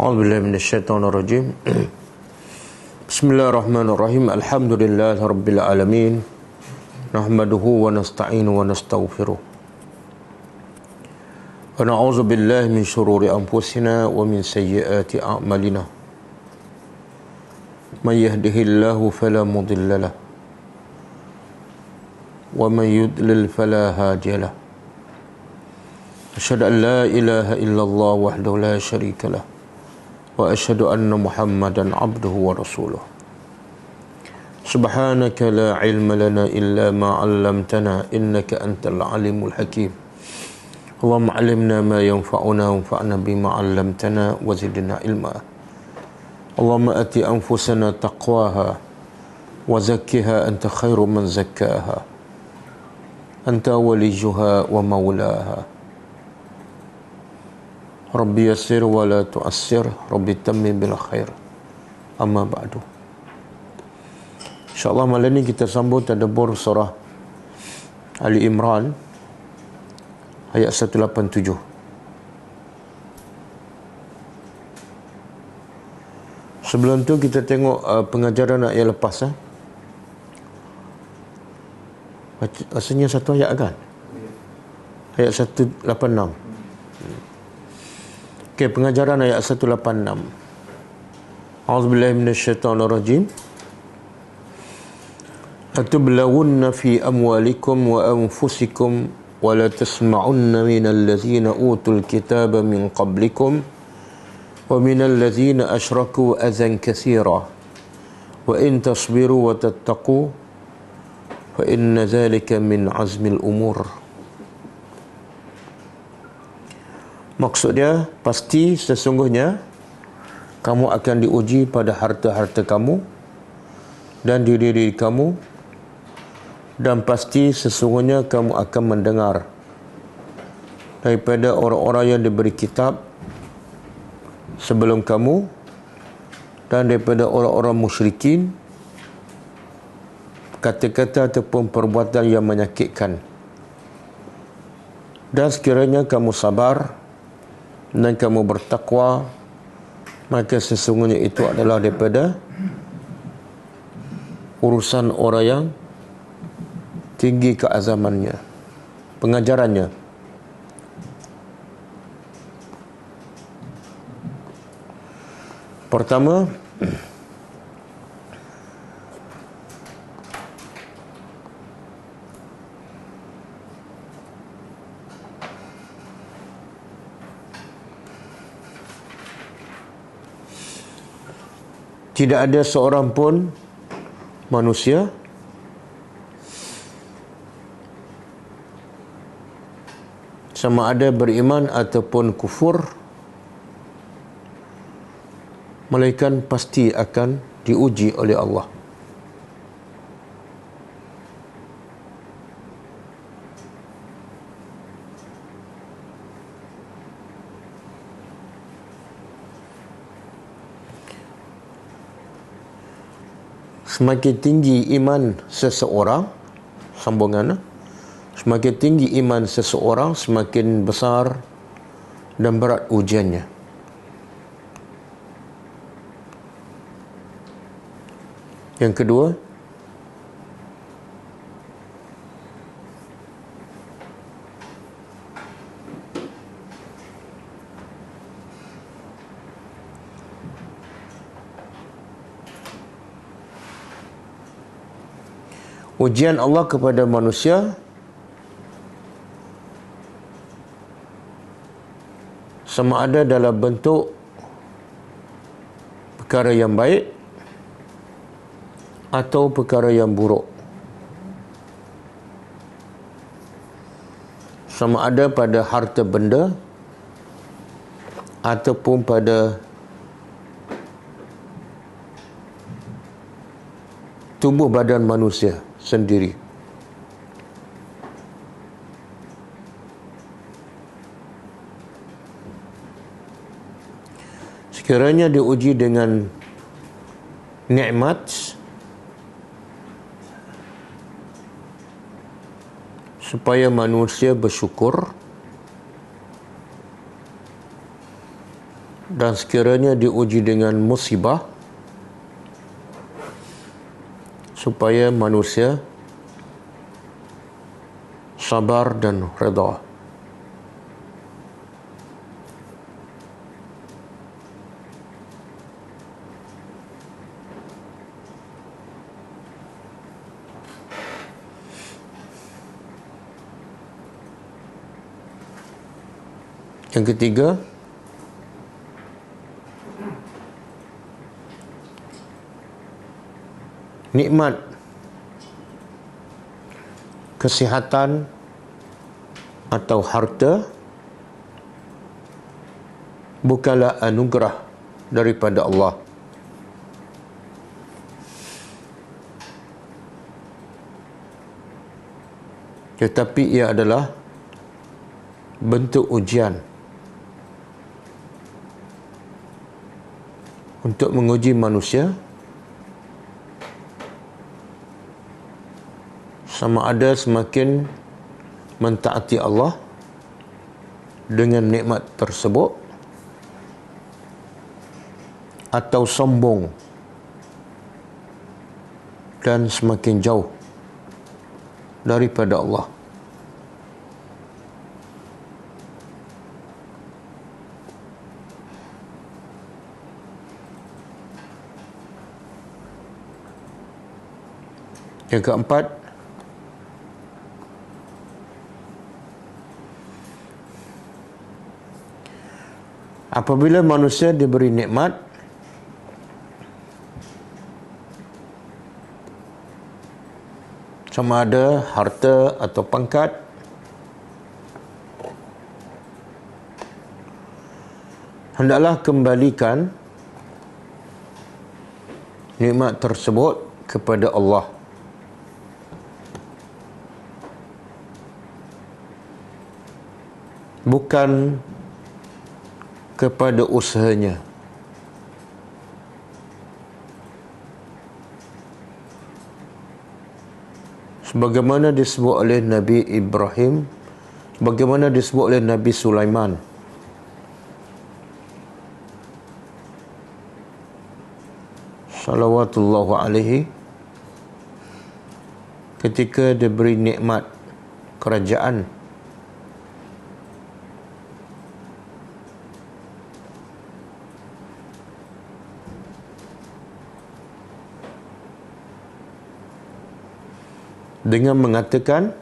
A'udzubillahi minasyaitonirrajim. Bismillahirrahmanirrahim. Alhamdulillahirabbil alamin. Nahmaduhu wa nasta'inu wa nastaghfiruh. Wa na'udzu billahi min shururi anfusina wa min sayyiati a'malina. May yahdihillahu fala mudilla lahu wa may yudlil fala hadiya lahu. Asyhadu an la ilaha illallah wahdahu la syarika lahu wa asyhadu anna Muhammadan abduhu wa rasuluh. Subhanaka la ilma lana illa ma 'allamtana innaka antal alimul hakim. Allahumma 'allimna ma yanfa'una wanfa'na bima 'allamtana wa zidna ilma. Allahumma ati anfusana taqwaha wa zakkiha anta khairu man zakkaha. Anta waliyuha wa maulaha. Rabbi yassir wa la tu'assir, Rabbi tammim bil khair. Amma ba'du. InsyaAllah malam ini kita sambung tadabbur surah Ali Imran ayat 187. Sebelum tu kita tengok pengajaran ayat lepas. Rasanya satu ayat kan? Ayat 186. Okey, pengajaran ayat 186. A'udzubillahi minasyaitonirrajim. Atublawunna fi amwalikum wa anfusikum wa la tasma'unna minal ladzina utul kitaba min qablikum wa minal ladzina asyraku adzan katsira wa in tasbiru wa tattaqu fa inna dzalika min azmil umur. Maksud dia, pasti sesungguhnya kamu akan diuji pada harta-harta kamu dan diri kamu, dan pasti sesungguhnya kamu akan mendengar daripada orang-orang yang diberi kitab sebelum kamu dan daripada orang-orang musyrikin kata-kata ataupun perbuatan yang menyakitkan. Dan sekiranya kamu sabar dan kamu bertakwa, maka sesungguhnya itu adalah daripada urusan orang yang tinggi keazamannya, pengajarannya. Pertama, tidak ada seorang pun manusia sama ada beriman ataupun kufur, melainkan pasti akan diuji oleh Allah. Semakin tinggi iman seseorang, sambungan, semakin tinggi iman seseorang, semakin besar dan berat ujiannya. Yang kedua, ujian Allah kepada manusia sama ada dalam bentuk perkara yang baik atau perkara yang buruk. Sama ada pada harta benda ataupun pada tubuh badan manusia sendiri. Sekiranya diuji dengan nikmat, supaya manusia bersyukur, dan sekiranya diuji dengan musibah supaya manusia sabar dan redha. Yang ketiga, nikmat kesihatan atau harta bukanlah anugerah daripada Allah, tetapi ia adalah bentuk ujian untuk menguji manusia sama ada semakin mentaati Allah dengan nikmat tersebut atau sombong dan semakin jauh daripada Allah. Yang keempat, apabila manusia diberi nikmat, sama ada harta atau pangkat, hendaklah kembalikan nikmat tersebut kepada Allah. Bukan kepada usahanya. Sebagaimana disebut oleh Nabi Ibrahim, sebagaimana disebut oleh Nabi Sulaiman. Salawatullahu alaihi, ketika diberi nikmat kerajaan, dengan mengatakan,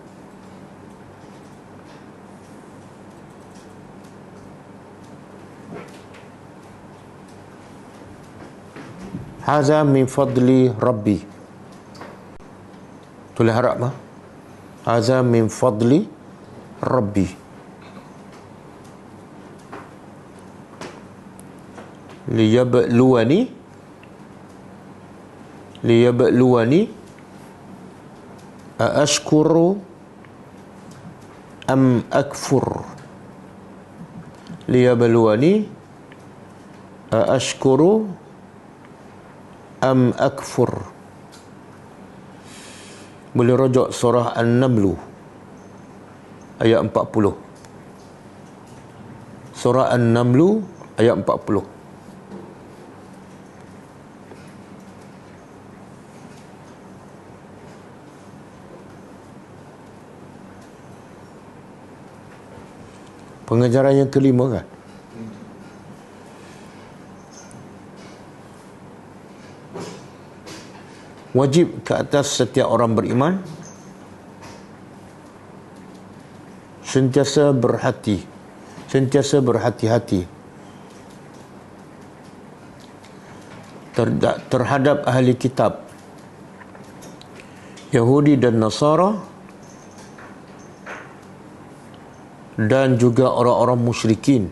haza min fadli rabbi. Tulis harap mah. Haza min fadli rabbi. Liyabluwani aashkuru am akfur. Liyabluwani aashkuru am akfur. Boleh rujuk surah An-Naml ayat 40. Surah An-Naml ayat 40. Pengajaran yang kelima kan? Wajib ke atas setiap orang beriman sentiasa berhati-hati terhadap ahli kitab Yahudi dan Nasara dan juga orang-orang musyrikin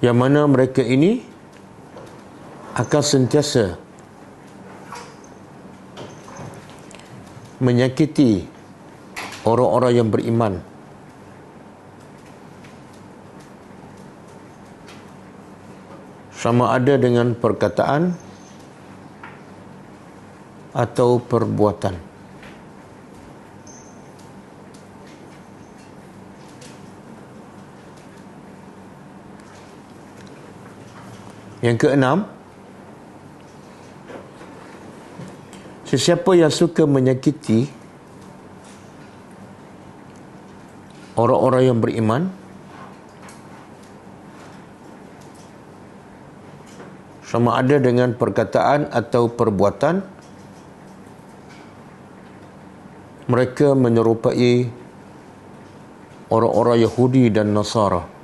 yang mana mereka ini akan sentiasa menyakiti orang-orang yang beriman, sama ada dengan perkataan atau perbuatan. Yang keenam, sesiapa yang suka menyakiti orang-orang yang beriman, sama ada dengan perkataan atau perbuatan, mereka menyerupai orang-orang Yahudi dan Nasara.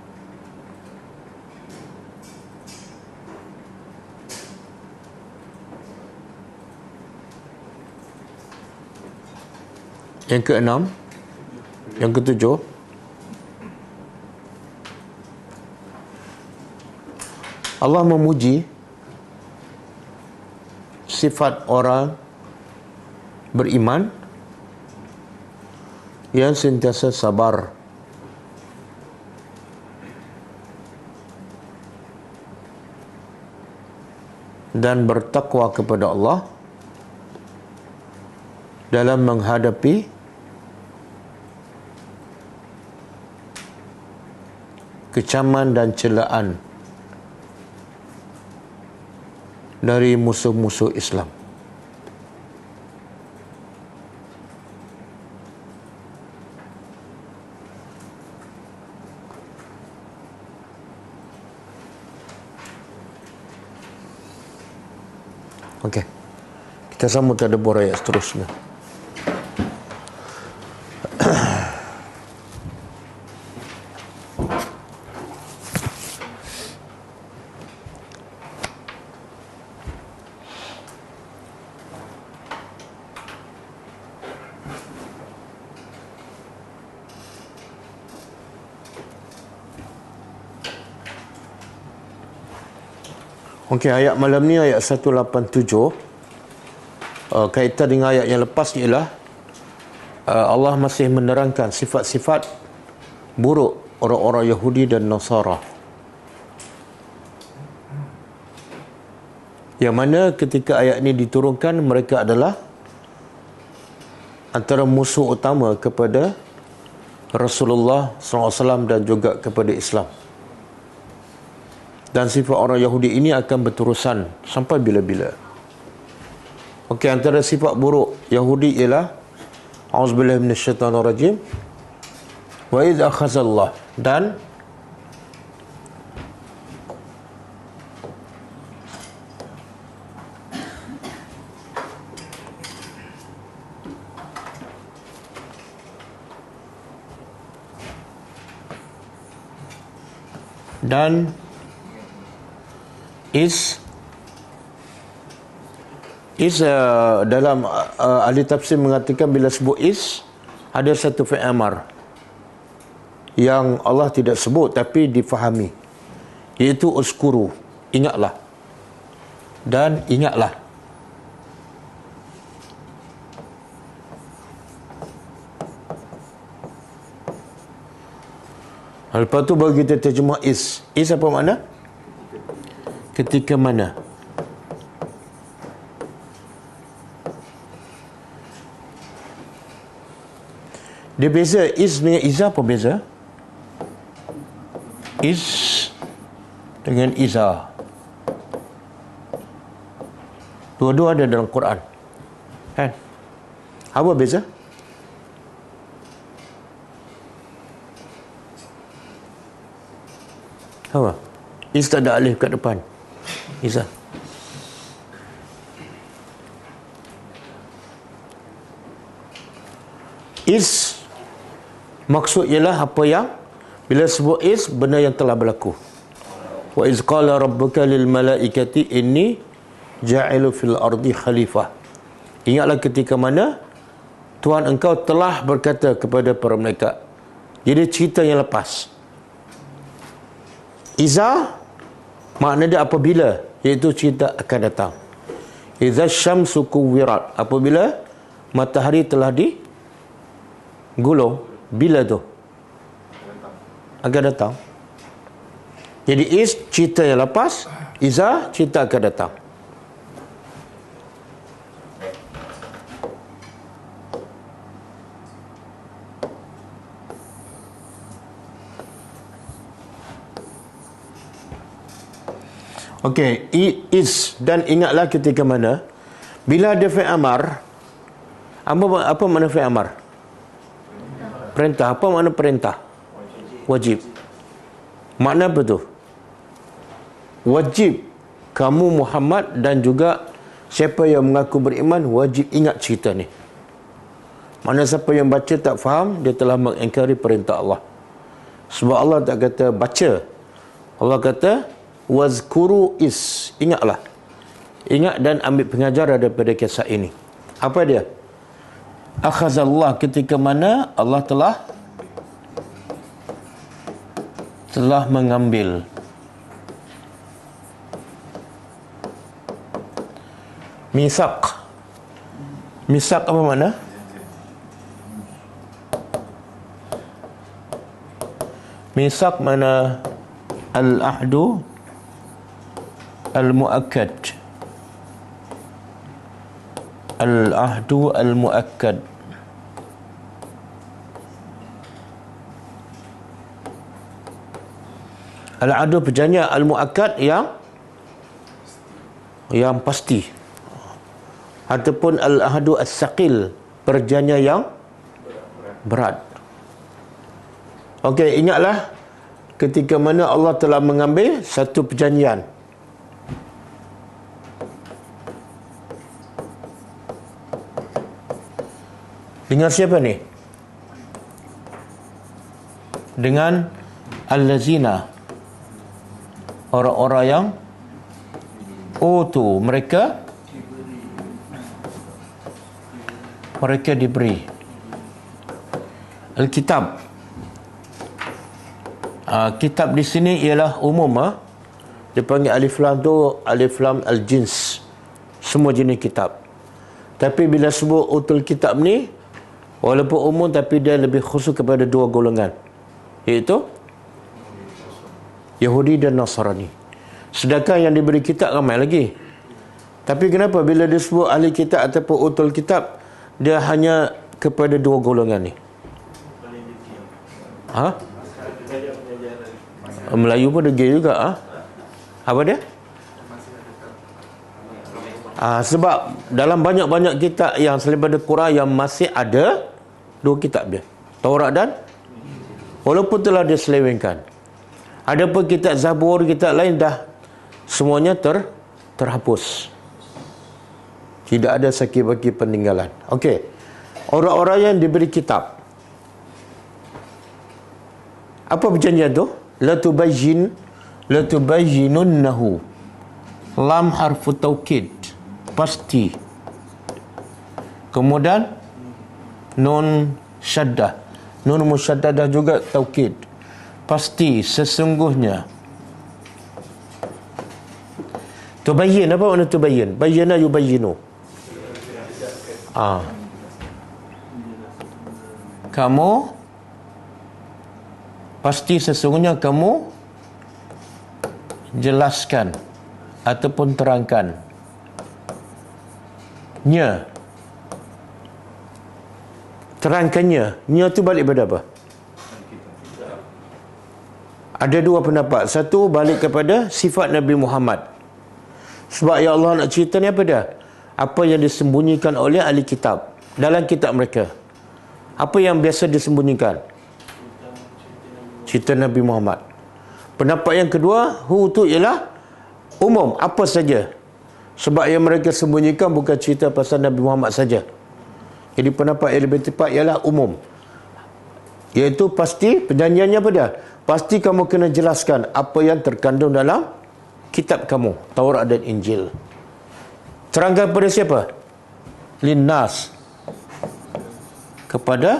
Yang keenam, yang ketujuh, Allah memuji sifat orang beriman yang sentiasa sabar dan bertakwa kepada Allah dalam menghadapi kecaman dan celaan dari musuh-musuh Islam. Okey. Kita sambut tadabbur ayat seterusnya. Okey, ayat malam ni ayat 187. Kaitan dengan ayat yang lepas ialah Allah masih menerangkan sifat-sifat buruk orang-orang Yahudi dan Nasara, yang mana ketika ayat ini diturunkan, mereka adalah antara musuh utama kepada Rasulullah SAW dan juga kepada Islam. Dan sifat orang Yahudi ini akan berterusan sampai bila-bila. Okey, antara sifat buruk Yahudi ialah A'udzubillahi minasyaitanirrajim, wa idz akhazallah, dan dalam ahli tafsir mengatakan bila sebut ada satu fi'il amar yang Allah tidak sebut tapi difahami, iaitu uskuru, ingatlah, dan ingatlah. Lepas tu baru kita terjemah is apa makna? Ketika mana? Dia beza is dengan iza, apa beza? Is dengan iza, dua-dua ada dalam Quran, kan? Apa beza? Apa? Is tak ada alif kat depan. Iza. Is maksud ialah apa yang bila sebut is, benda yang telah berlaku. Wa iz qala rabbuka lil malaikati inni ja'ilu fil ardi khalifah. Ingatlah ketika mana Tuhan engkau telah berkata kepada para malaikat. Jadi cerita yang lepas. Iza makna dia apabila, iaitu cerita akan datang. Iza syamsu kuwirat, apabila matahari telah digulung, bila tu akan datang. Jadi is cerita yang lepas, iza cerita akan datang. Okey, is, dan ingatlah ketika mana bila ada fi'il amar. Apa makna fi'il amar? Perintah. Apa makna perintah? Wajib. Makna apa tu? Wajib kamu Muhammad dan juga siapa yang mengaku beriman wajib ingat cerita ni. Mana siapa yang baca tak faham, dia telah mengingkari perintah Allah. Sebab Allah tak kata baca. Allah kata wazkuru is. Ingatlah. Ingat dan ambil pengajaran daripada kisah ini. Apa dia? Akhazallah, ketika mana Allah telah mengambil misak. Misak apa makna? Misak mana al-ahdu al-mu'akkad. Al-ahdu al-mu'akkad. Al-ahdu perjanjian al-mu'akkad yang pasti. Ataupun al-ahdu as-saqil, perjanjian yang berat. Okey, ingatlah ketika mana Allah telah mengambil satu perjanjian. Dengan siapa ni? Dengan allazina, orang-orang yang mereka diberi Alkitab. Kitab di sini ialah umum. Dia panggil alif lam tu alif lam al-jins, semua jenis kitab. Tapi bila sebut utul kitab ni, walaupun umum tapi dia lebih khusus kepada dua golongan, iaitu Yahudi dan Nasrani. Sedangkan yang diberi kitab ramai lagi. Tapi kenapa bila disebut ahli kitab ataupun utul kitab, dia hanya kepada dua golongan ni? Melayu pun degil juga. Apa dia? Sebab dalam banyak-banyak kitab yang selain daripada Quran yang masih ada dua kitab dia, Taurat dan, walaupun telah diselewengkan. Ada pun kitab Zabur, kitab lain dah semuanya terhapus. Tidak ada saki-baki peninggalan. Okey. Orang-orang yang diberi kitab, apa perjanjian tu? Latubayyinunnahu. Lam harfu taukid, pasti. Kemudian nun syaddah, nun musyaddadah juga taukid, pasti, sesungguhnya. Tubayyin, apa makna tubayyin? Bayyana yubayyinu. Kamu pasti, sesungguhnya kamu jelaskan ataupun terangkan. Nya, terangkannya. Nya tu balik pada apa? Ada dua pendapat. Satu balik kepada sifat Nabi Muhammad. Sebab ya Allah nak cerita ni apa dia? Apa yang disembunyikan oleh ahli kitab dalam kitab mereka. Apa yang biasa disembunyikan? Cerita Nabi Muhammad. Pendapat yang kedua, tu ialah umum, apa saja. Sebab yang mereka sembunyikan bukan cerita pasal Nabi Muhammad saja. Jadi pendapat yang lebih tepat ialah umum. Iaitu pasti, perjanjiannya apa dia? Pasti kamu kena jelaskan apa yang terkandung dalam kitab kamu, Taurat dan Injil. Terangkan kepada siapa? Linnas. Kepada,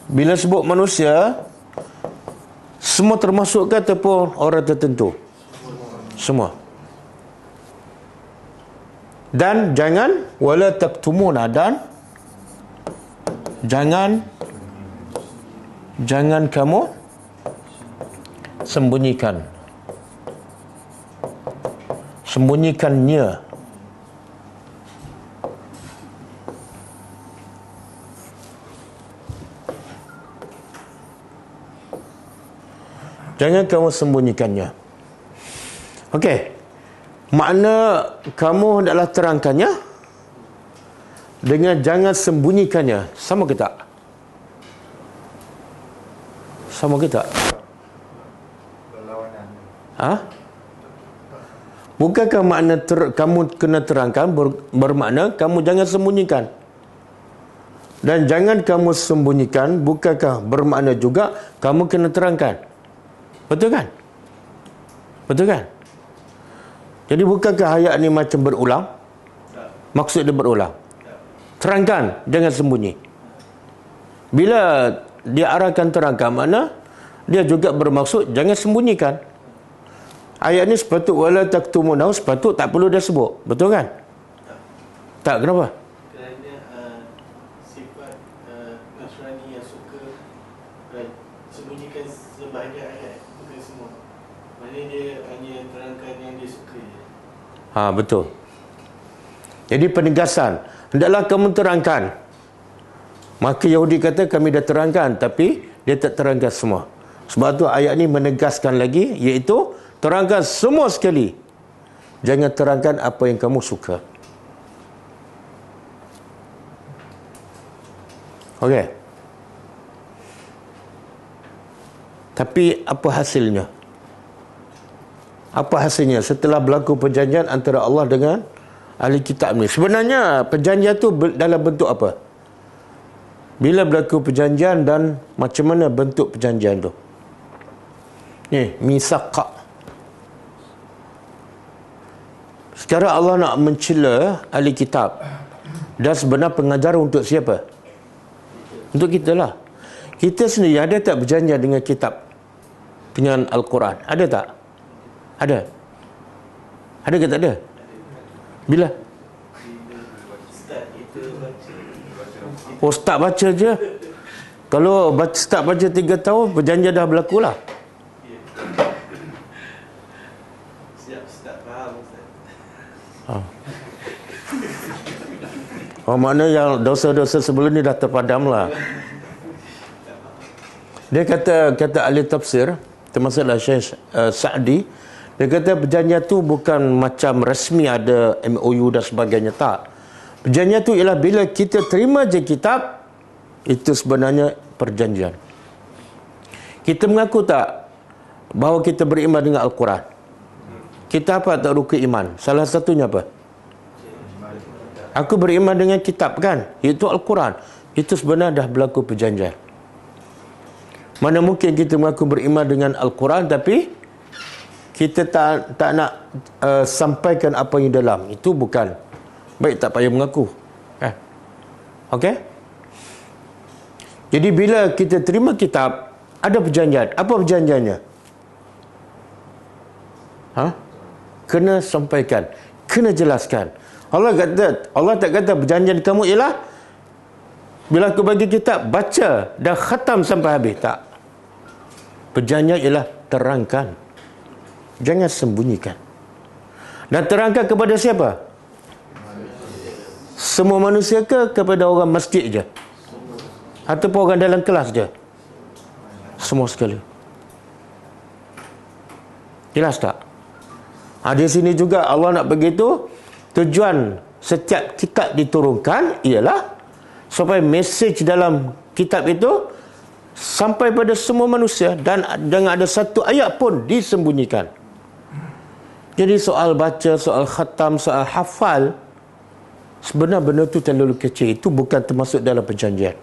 bila sebut manusia, semua termasuk ke ataupun orang tertentu? Semua. Dan jangan wala taktumuna, dan jangan kamu sembunyikannya. Jangan kamu sembunyikannya. Okey. Makna kamu hendaklah terangkannya dengan jangan sembunyikannya. Sama ke tak? Sama ke tak? Ha? Bukankah makna kamu kena terangkan bermakna kamu jangan sembunyikan? Dan jangan kamu sembunyikan bukankah bermakna juga kamu kena terangkan? Betul kan? Betul kan? Jadi bukankah ayat ni macam berulang? Maksud dia berulang. Terangkan, jangan sembunyi. Bila dia arahkan terangkan, mana dia juga bermaksud jangan sembunyikan. Ayat ni sepatut wala taktumunahu, sepatut tak perlu dia sebut. Betul kan? Tak, kenapa? Kerana sifat Nasrani yang suka sembunyikan sebahagian ayat, bukan semua. Maknanya dia hanya terangkan yang dia suka je. Betul. Jadi penegasan, hendaklah kamu terangkan. Maka Yahudi kata kami dah terangkan, tapi dia tak terangkan semua. Sebab tu ayat ni menegaskan lagi, iaitu terangkan semua sekali. Jangan terangkan apa yang kamu suka. Okey. Tapi apa hasilnya? Apa hasilnya setelah berlaku perjanjian antara Allah dengan ahli kitab ni? Sebenarnya perjanjian tu dalam bentuk apa? Bila berlaku perjanjian dan macam mana bentuk perjanjian tu? Ni, misaq. Sekarang Allah nak mencela ahli kitab. Dan sebenar pengajaran untuk siapa? Untuk kita lah. Kita sendiri ada tak berjanjian dengan kitab? Dengan Al-Quran? Ada tak? Ada? Ada ke tak ada? Bila? Oh, start baca je. Kalau start baca 3 tahun, perjanjian dah berlaku lah. Siap start faham, Ustaz. Oh, makna yang dosa-dosa sebelum ni dah terpadam lah. Dia kata ahli tafsir, termasuklah Syekh Sa'di, dia kata perjanjian tu bukan macam rasmi ada MOU dan sebagainya. Tak. Perjanjian tu ialah bila kita terima je kitab, itu sebenarnya perjanjian. Kita mengaku tak bahawa kita beriman dengan Al-Quran? Kita apa tak rukun iman? Salah satunya apa? Aku beriman dengan kitab kan? Itu Al-Quran. Itu sebenarnya dah berlaku perjanjian. Mana mungkin kita mengaku beriman dengan Al-Quran tapi kita tak nak sampaikan apa yang dalam. Itu bukan. Baik, tak payah mengaku. Okey? Jadi bila kita terima kitab, ada perjanjian. Apa perjanjiannya? Kena sampaikan. Kena jelaskan. Allah tak kata perjanjian kamu ialah bila aku bagi kitab, baca dan khatam sampai habis. Tak. Perjanjian ialah terangkan. Jangan sembunyikan. Dan terangkan kepada siapa? Semua manusia ke kepada orang masjid je? Ataupun orang dalam kelas je? Semua sekali. Jelas tak? Di sini juga Allah nak begitu. Tujuan setiap kitab diturunkan ialah supaya mesej dalam kitab itu sampai pada semua manusia dan jangan ada satu ayat pun disembunyikan. Jadi soal baca, soal khatam, soal hafal, sebenarnya benda itu terlalu kecil. Itu bukan termasuk dalam perjanjian.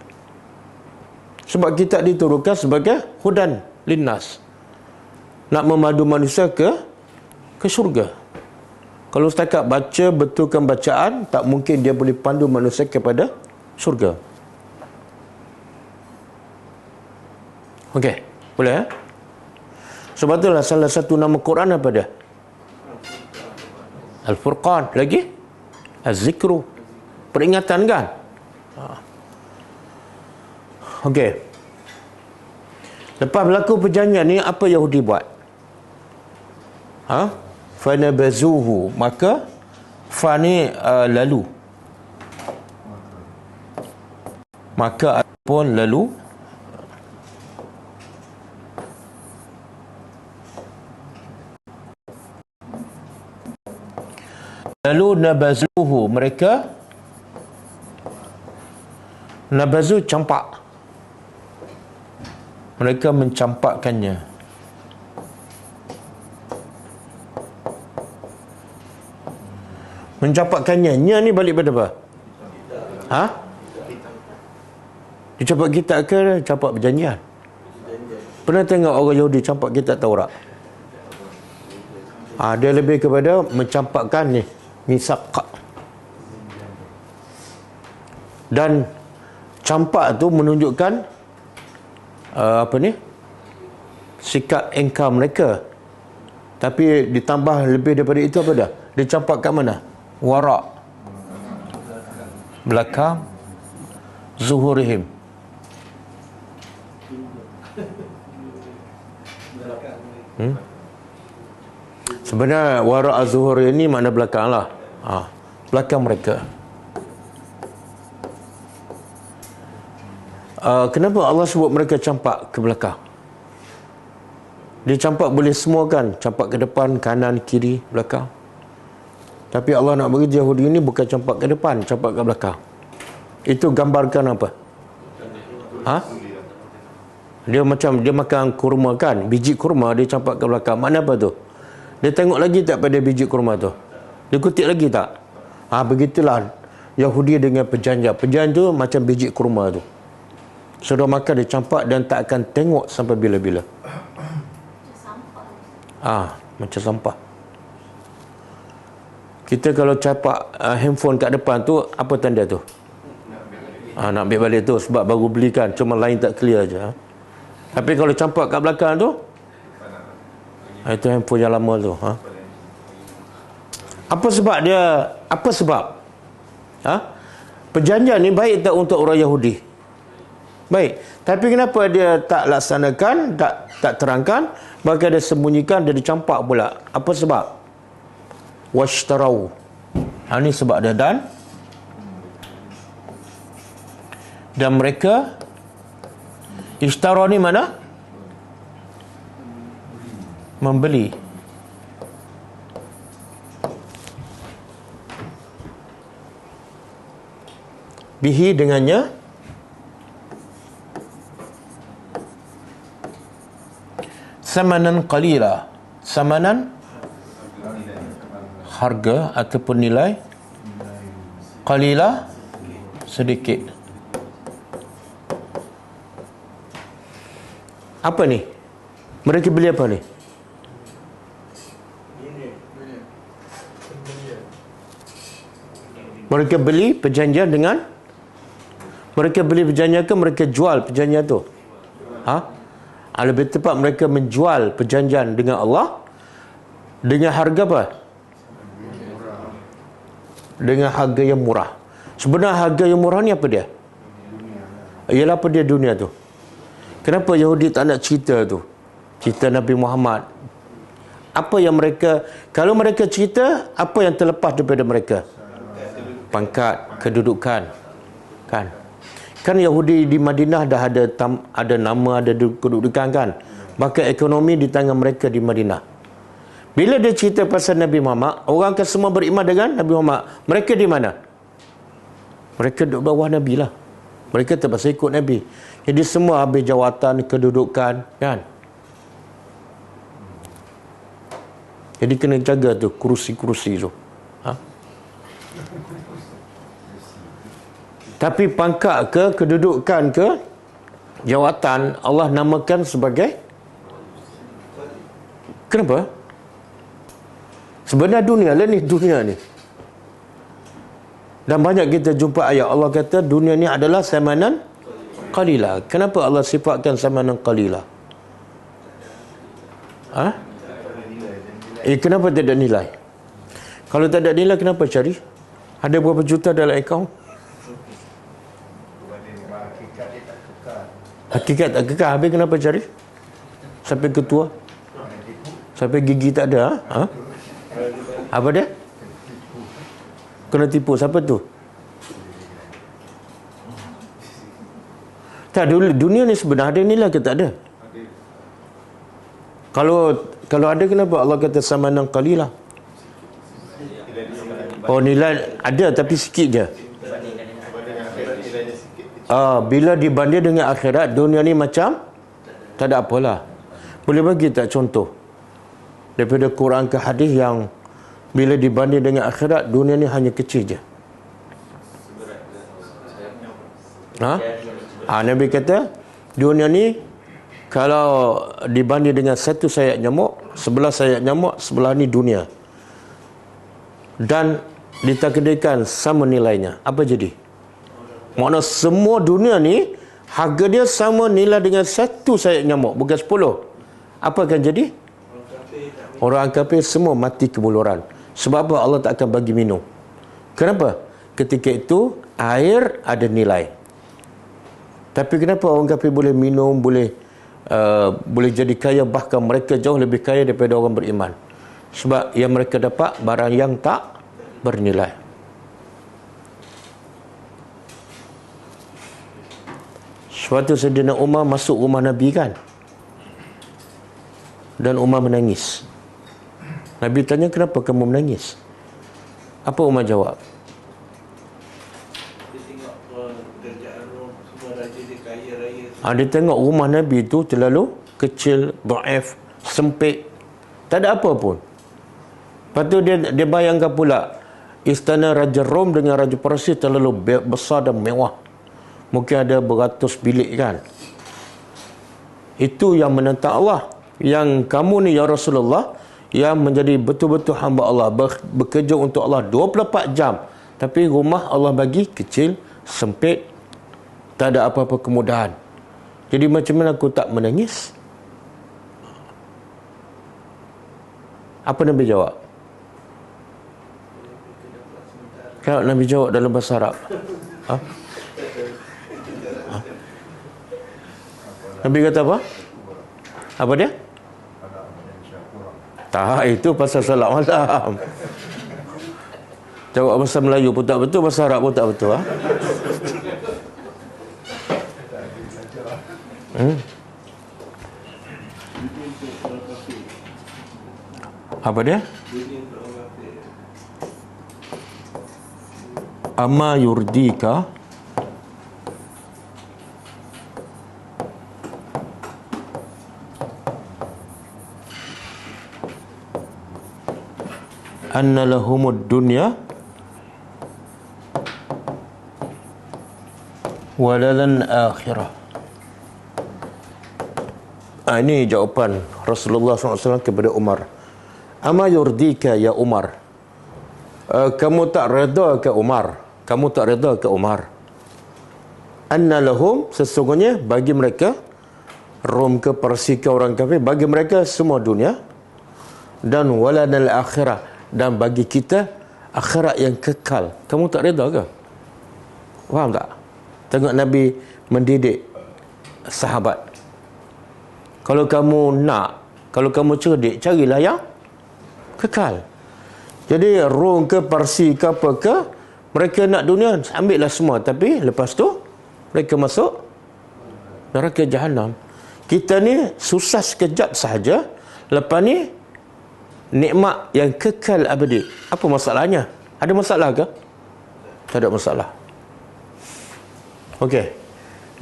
Sebab kitab diturunkan sebagai hudan linnas. Nak memadu manusia ke syurga. Kalau setakat baca, betulkan bacaan, tak mungkin dia boleh pandu manusia kepada syurga. Okey, boleh Sebab itulah salah satu nama Quran apa dia? Al-Furqan. Lagi? Az-Zikru. Peringatan kan? Okey. Lepas berlaku perjanjian ni, apa Yahudi buat? Fanabazuhu. Maka fa ni lalu. Maka pun lalu. Lalu nabazuhu, mereka nabazu campak. Mereka mencampakkannya. Mencampakkannya. Nya ni balik pada apa? Ha? Dia campak kitab ke campak perjanjian? Pernah tengok orang Yahudi campak kitab Taurat? Dia lebih kepada mencampakkan ni, misak. Dan campak tu menunjukkan sikap engkar mereka. Tapi ditambah lebih daripada itu apa dah? Dia campak kat mana? Warak, belakang, zuhurihim. Sebenarnya warak az-zuhur ini makna belakang lah. Belakang mereka. Kenapa Allah sebut mereka campak ke belakang? Dia campak boleh semua kan? Campak ke depan, kanan, kiri, belakang. Tapi Allah nak bagi Yahudi ini bukan campak ke depan, campak ke belakang. Itu gambarkan apa? Dia macam dia makan kurma kan, biji kurma dia campak ke belakang. Mana apa tu? Dia tengok lagi tak pada biji kurma tu? Dia kutip lagi tak? Begitulah Yahudi dengan perjanjian. Perjanjian tu macam biji kurma tu. Sudah makan dia campak dan tak akan tengok sampai bila-bila. Macam sampah. Kita kalau campak handphone kat depan tu, apa tanda tu? Nak ambil balik tu sebab baru belikan, cuma line tak clear je. Tapi kalau campak kat belakang tu, itu handphone yang lama tu. Apa sebab dia? Apa sebab? Perjanjian ni baik tak untuk orang Yahudi? Baik. Tapi kenapa dia tak laksanakan, tak terangkan, bahkan dia sembunyikan, dia dicampak pula? Apa sebab? Washtarau. Ini sebab dia. Dan mereka ishtara ni mana? Membeli. Bihi dengannya samanan qalila. Samanan harga ataupun nilai, qalila sedikit. Apa ni? Mereka beli apa ni? Mereka beli perjanjian dengan, mereka beli perjanjian ke mereka jual perjanjian tu? Lebih tepat mereka menjual perjanjian dengan Allah dengan harga apa? Dengan harga yang murah. Sebenarnya harga yang murah ni apa dia? Ialah apa dia dunia tu? Kenapa Yahudi tak nak cerita tu? Cerita Nabi Muhammad. Apa yang mereka, kalau mereka cerita, apa yang terlepas daripada mereka? Pangkat, kedudukan. Kan Yahudi di Madinah dah ada nama, ada kedudukan kan? Maka ekonomi di tangan mereka di Madinah. Bila dia cerita pasal Nabi Muhammad, orang akan semua beriman dengan Nabi Muhammad. Mereka di mana? Mereka duduk bawah Nabi lah. Mereka terpaksa ikut Nabi. Jadi semua habis jawatan, kedudukan, kan? Jadi kena jaga tu, kerusi-kerusi tu. Tapi pangkat ke, kedudukan ke, jawatan, Allah namakan sebagai, kenapa? Sebenarnya dunia lah ni, dunia ni. Dan banyak kita jumpa ayat Allah kata dunia ni adalah samanan qalila. Kenapa Allah sifatkan samanan qalila? Kenapa tak ada nilai? Kalau tak ada nilai, kenapa cari? Ada berapa juta dalam akaun? Hakikat tak kekal. Habis kenapa cari? Sampai ketua, sampai gigi tak ada. Apa dia? Kena tipu. Siapa tu? Tak, dunia ni sebenarnya ada nilai ke tak ada? Kalau ada, kenapa Allah kata samanan qalilah? Oh, nilai ada tapi sikit je. Bila dibanding dengan akhirat, dunia ni macam tak ada apalah. Boleh bagi tak contoh daripada Quran ke hadis yang bila dibanding dengan akhirat, dunia ni hanya kecil je? Nabi kata dunia ni kalau dibanding dengan satu sayap nyamuk, sebelah sayap nyamuk, sebelah ni dunia, dan ditakdirkan sama nilainya, apa jadi? Makna semua dunia ni harga dia sama nilai dengan satu sayap nyamuk, bukan 10. Apa akan jadi? Orang kafir semua mati kebuluran. Sebab apa? Allah tak akan bagi minum. Kenapa? Ketika itu air ada nilai. Tapi kenapa orang kafir boleh minum, boleh jadi kaya, bahkan mereka jauh lebih kaya daripada orang beriman? Sebab yang mereka dapat barang yang tak bernilai. Suatu Sayyidina Umar masuk rumah Nabi kan, dan Umar menangis. Nabi tanya, kenapa kamu menangis? Apa Umar jawab? Dia tengok kerajaan Rom, semua raja dia kaya raya. Dia tengok rumah Nabi itu terlalu kecil, dhaif, sempit, tak ada apa pun. Lepas tu dia bayangkan pula istana Raja Rom dengan Raja Parsi terlalu besar dan mewah. Mungkin ada beratus bilik kan. Itu yang menentang Allah. Yang kamu ni ya Rasulullah, yang menjadi betul-betul hamba Allah, bekerja untuk Allah 24 jam, tapi rumah Allah bagi kecil, sempit, tak ada apa-apa kemudahan. Jadi macam mana aku tak menangis? Apa Nabi jawab? Kalau Nabi jawab dalam bahasa Arab, Nabi kata apa? Apa dia? Tak, itu pasal salat malam. Jawab bahasa Melayu pun tak betul, bahasa Arab pun tak betul. Apa dia? Amma yurdika anna lahumud dunya walalan akhirah. Ini jawapan Rasulullah SAW kepada Umar. Ama yurdika ya Umar, kamu tak reda ke Umar? Kamu tak reda ke Umar? Anna lahum, sesungguhnya bagi mereka, Rom ke Parsi ke orang kafir, bagi mereka semua dunia, dan walanal akhirah, dan bagi kita akhirat yang kekal. Kamu tak reda ke? Faham tak? Tengok Nabi mendidik sahabat. Kalau kamu nak, kalau kamu cerdik, carilah yang kekal. Jadi Rom ke Parsi ke apa ke, mereka nak dunia, ambillah semua, tapi lepas tu mereka masuk neraka Jahannam. Kita ni susah sekejap sahaja, lepas ni nikmat yang kekal abadi. Apa masalahnya? Ada masalah ke? Tak ada masalah. Okey.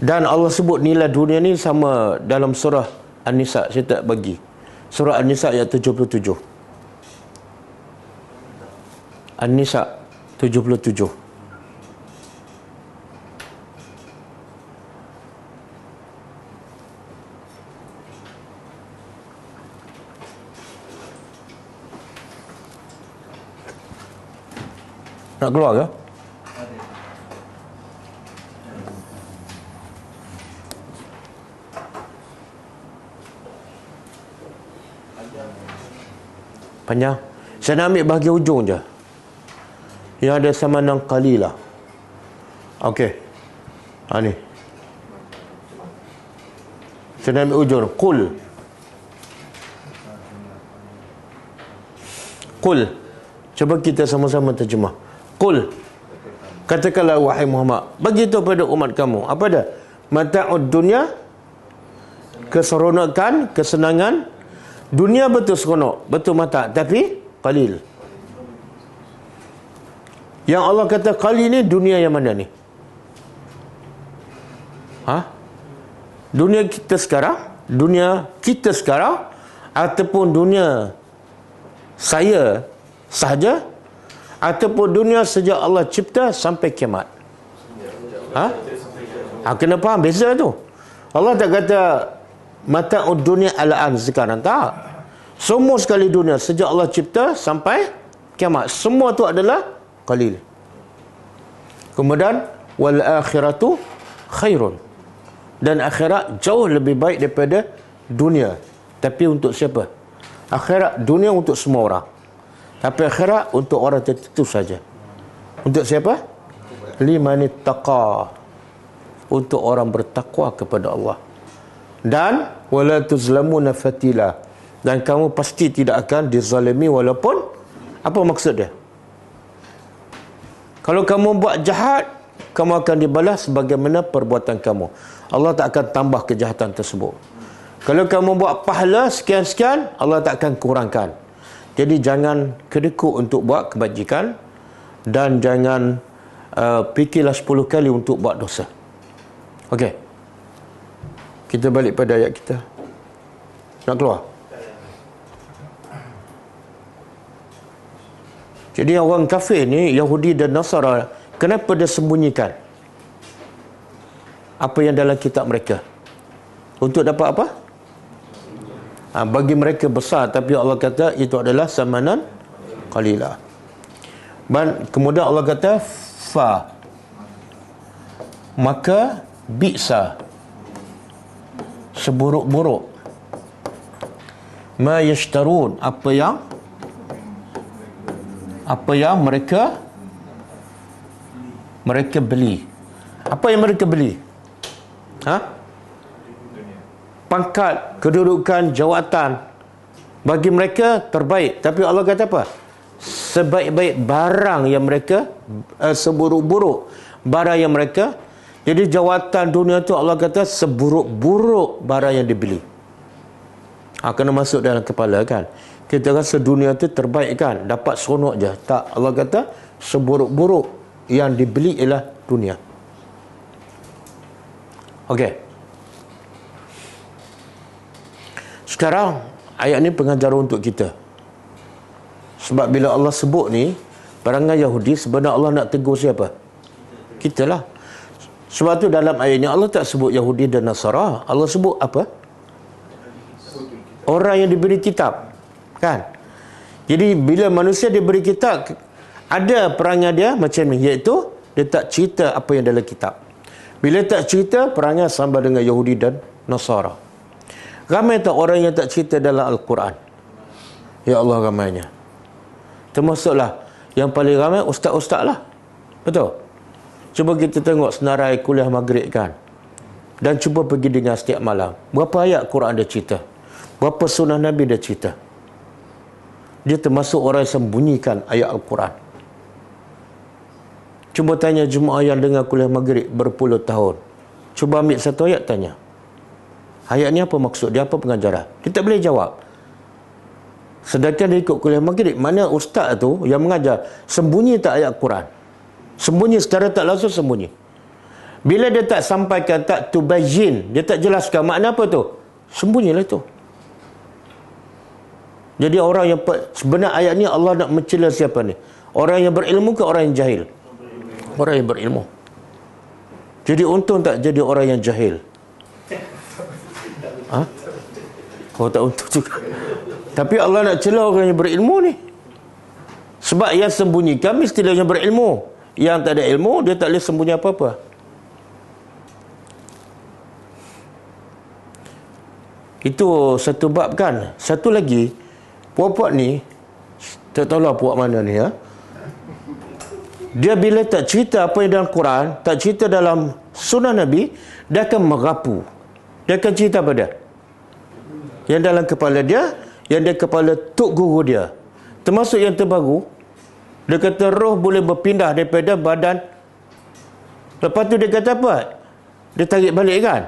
Dan Allah sebut nilai dunia ni sama dalam surah An-Nisa. Saya tak bagi. Surah An-Nisa ayat 77. An-Nisa 77. Nak keluar ke? Panjang. Saya nak ambil bahagian ujung je, yang ada samanan qalilah. Okey. Ni. Saya nak ambil ujung. Qul. Cuba kita sama-sama terjemah. Qul, katakanlah wahai Muhammad, beritahu pada umat kamu, apa dia? Mata'ud dunya, keseronokan, kesenangan dunia betul seronok, betul mata, tapi qalil. Yang Allah kata qalil ni dunia yang mana ni? Dunia kita sekarang ataupun dunia saya sahaja, ataupun dunia sejak Allah cipta sampai kiamat? Kena faham beza tu. Allah tak kata mata'ud dunia al-an sekarang, tak. Semua sekali dunia sejak Allah cipta sampai kiamat, semua tu adalah qalil. Kemudian wal akhiratu khairun, dan akhirat jauh lebih baik daripada dunia. Tapi untuk siapa? Akhirat, dunia untuk semua orang, tapi akhirat untuk orang tertentu saja. Untuk siapa? Limanittaqa, untuk orang bertakwa kepada Allah. Dan wala tuzlamuna fatila, dan kamu pasti tidak akan dizalimi walaupun, apa maksud dia? Kalau kamu buat jahat, kamu akan dibalas sebagaimana perbuatan kamu. Allah tak akan tambah kejahatan tersebut. Kalau kamu buat pahala sekian-sekian, Allah tak akan kurangkan. Jadi jangan kedekut untuk buat kebajikan, dan jangan fikirlah 10 kali untuk buat dosa. Okey. Kita balik pada ayat kita. Nak keluar? Jadi orang kafir ni, Yahudi dan Nasara, kenapa dia sembunyikan apa yang dalam kitab mereka? Untuk dapat apa? Bagi mereka besar, tapi Allah kata itu adalah samanan qalila. Dan kemudian Allah kata maka bi'sa, seburuk-buruk, ma yashtarun, apa yang mereka beli. Apa yang mereka beli? Pangkat, kedudukan, jawatan, bagi mereka terbaik. Tapi Allah kata apa? Sebaik-baik barang yang mereka, seburuk-buruk barang yang mereka. Jadi jawatan dunia tu Allah kata seburuk-buruk barang yang dibeli. Kena masuk dalam kepala kan. Kita rasa dunia tu terbaik kan, dapat seronok je. Tak, Allah kata seburuk-buruk yang dibeli ialah dunia. Okey. Sekarang ayat ni pengajaran untuk kita. Sebab bila Allah sebut ni perangai Yahudi, sebenarnya Allah nak tegur siapa? Kita lah. Sebab tu dalam ayat ni Allah tak sebut Yahudi dan Nasara. Allah sebut apa? Orang yang diberi kitab. Kan? Jadi bila manusia diberi kitab, ada perangai dia macam ni, iaitu dia tak cerita apa yang dalam kitab. Bila tak cerita, perangai sama dengan Yahudi dan Nasara. Ramai tak orang yang tak cerita dalam Al-Quran? Ya Allah, ramainya. Termasuklah yang paling ramai ustaz-ustaz lah. Betul? Cuba kita tengok senarai kuliah maghrib kan, dan cuba pergi dengar setiap malam. Berapa ayat Quran dia cerita? Berapa sunnah Nabi dia cerita? Dia termasuk orang yang sembunyikan ayat Al-Quran. Cuba tanya jemaah yang dengar kuliah maghrib berpuluh tahun. Cuba ambil satu ayat, tanya. Ayat ni apa maksud dia? Apa pengajaran? Dia tak boleh jawab. Sedangkan dia ikut kuliah maghrib, mana ustaz tu yang mengajar sembunyi tak ayat Quran? Sembunyi secara tak langsung, sembunyi. Bila dia tak sampaikan, tak tubayyin, dia tak jelaskan makna apa tu, sembunyilah tu. Jadi orang yang sebenarnya ayat ni Allah nak mencela siapa ni? Orang yang berilmu ke orang yang jahil? Orang yang berilmu. Jadi untung tak jadi orang yang jahil. Oh, tak untung juga. Tapi Allah nak cela orang yang berilmu ni. Sebab yang sembunyikan mestilah yang berilmu. Yang tak ada ilmu, dia tak boleh sembunyi apa-apa. Itu satu bab kan. Satu lagi, puak-puak ni, tak tahulah puak mana ni ya. Dia bila tak cerita apa yang dalam Quran, tak cerita dalam sunnah Nabi, dia akan merapu. Dia akan cerita apa dia? Yang dalam kepala dia, yang dia kepala tok guru dia. Termasuk yang terbaru, dia kata roh boleh berpindah daripada badan. Lepas tu dia kata apa? Dia tarik balik kan?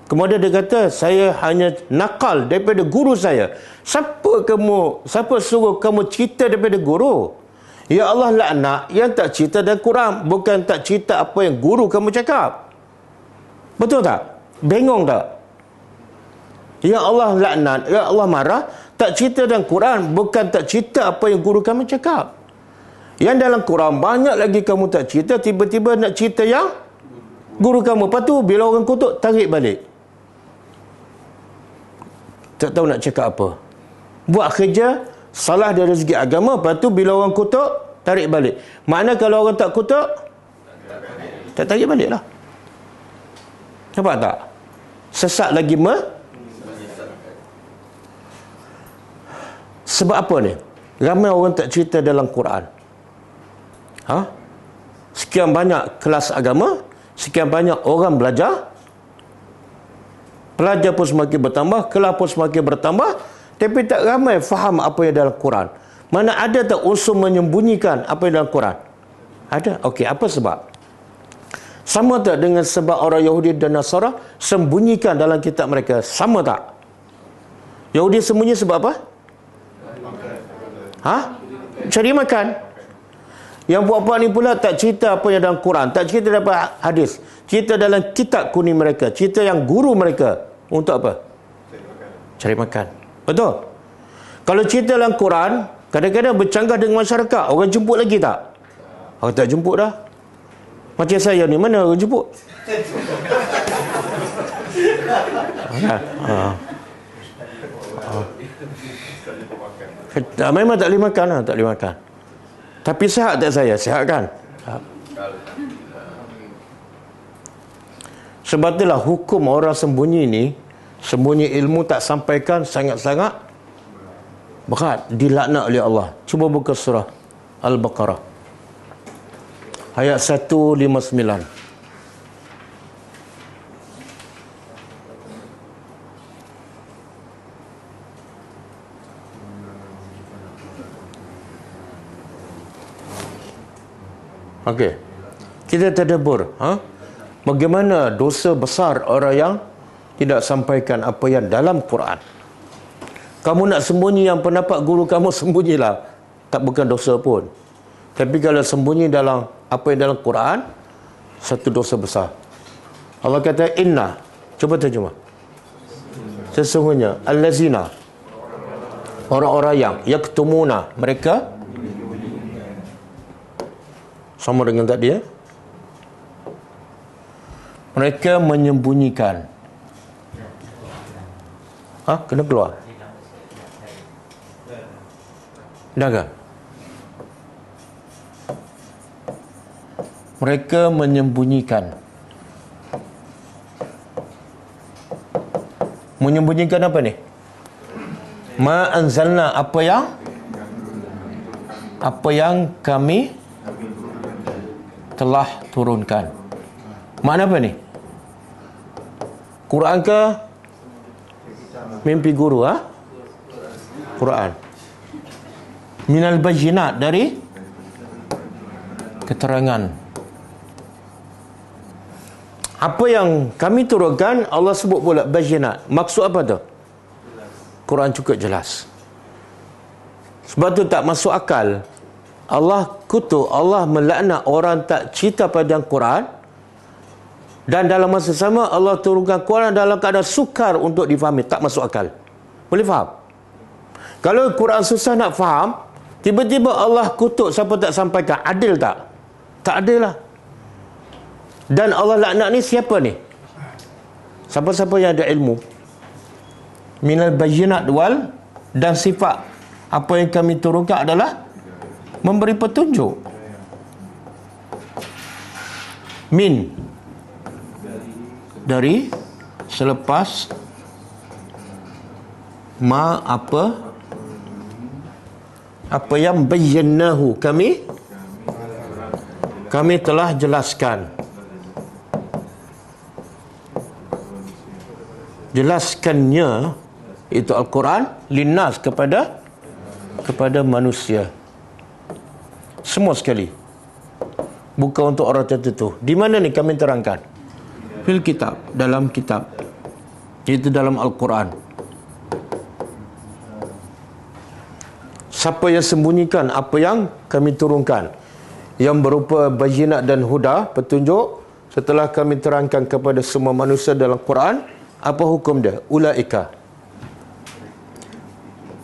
Kemudian dia kata, saya hanya nakal daripada guru saya. Siapa suruh kamu cerita daripada guru? Ya Allah laknat yang tak cerita dalam Quran, bukan tak cerita apa yang guru kamu cakap. Betul tak? Bengong tak? Ya Allah laknat, ya Allah marah, tak cerita dalam Quran, bukan tak cerita apa yang guru kamu cakap. Yang dalam Quran banyak lagi kamu tak cerita, tiba-tiba nak cerita yang guru kamu. Lepas tu bila orang kutuk, tarik balik. Tak tahu nak cakap apa. Buat kerja salah dari segi agama, lepas tu bila orang kutuk, tarik balik. Makna kalau orang tak kutuk, tak tarik balik lah. Nampak tak? Sesat lagi sebab apa ni? Ramai orang tak cerita dalam Quran. Sekian banyak kelas agama, sekian banyak orang belajar, pelajar pun semakin bertambah, kelas pun semakin bertambah, tapi tak ramai faham apa yang dalam Quran. Mana ada tak unsur menyembunyikan apa yang dalam Quran? Ada. Okey, apa sebab? Sama tak dengan sebab orang Yahudi dan Nasara sembunyikan dalam kitab mereka? Sama tak? Yahudi sembunyi sebab apa? Cari makan. Yang buat-buat ni pula tak cerita apa yang dalam Quran, tak cerita dalam hadis, cerita dalam kitab kuning mereka, cerita yang guru mereka. Untuk apa? Cari makan. Betul? Kalau cerita dalam Quran, kadang-kadang bercanggah dengan masyarakat. Orang jemput lagi tak? Orang tak jemput dah. Macam saya ni, mana orang jemput? Memang tak boleh makan lah, tak boleh makan. Tapi sihat tak saya? Sihat kan? Sebab itulah hukum orang sembunyi ni, sembunyi ilmu tak sampaikan, sangat-sangat berat, dilaknat oleh Allah. Cuba buka surah Al-Baqarah ayat 159. Okey. Kita tadabbur, bagaimana dosa besar orang yang tidak sampaikan apa yang dalam Quran. Kamu nak sembunyi yang pendapat guru kamu, sembunyilah. Tak bukan dosa pun. Tapi kalau sembunyi dalam apa yang dalam Quran, satu dosa besar. Allah kata inna. Cuba terjemah. Sesungguhnya allazina, orang-orang yang yaktumuna, mereka sama dengan tadi ya. Mereka menyembunyikan. Kena keluar. Dah ke? Mereka menyembunyikan. Menyembunyikan apa ni? Ma anzalna, apa yang kami telah turunkan. Makna apa ni? Quran ke mimpi guru? Quran. Minal bayyinat, dari keterangan. Apa yang kami turunkan, Allah sebut pula bayyinat. Maksud apa tu? Quran cukup jelas. Sebab tu tak masuk akal Allah kutuk, Allah melaknat orang tak cerita pada Quran, dan dalam masa sama Allah turunkan Quran dalam keadaan sukar untuk difahami. Tak masuk akal. Boleh faham? Kalau Quran susah nak faham, tiba-tiba Allah kutuk siapa tak sampaikan. Adil tak? Tak adil lah. Dan Allah laknat ni siapa ni? Siapa-siapa yang ada ilmu. Minal bayyinat wal, dan sifat apa yang kami turunkan adalah memberi petunjuk. Min, dari, selepas, ma, apa yang bayyanahu, kami telah jelaskan. Jelaskannya itu Al-Quran linnas, kepada manusia semua sekali, bukan untuk orang tertentu. Di mana ni kami terangkan? Fil kitab, dalam kitab, iaitu dalam Al-Quran. Siapa yang sembunyikan apa yang kami turunkan, yang berupa bayinat dan huda, petunjuk, setelah kami terangkan kepada semua manusia dalam Quran, apa hukum dia? Ulaika,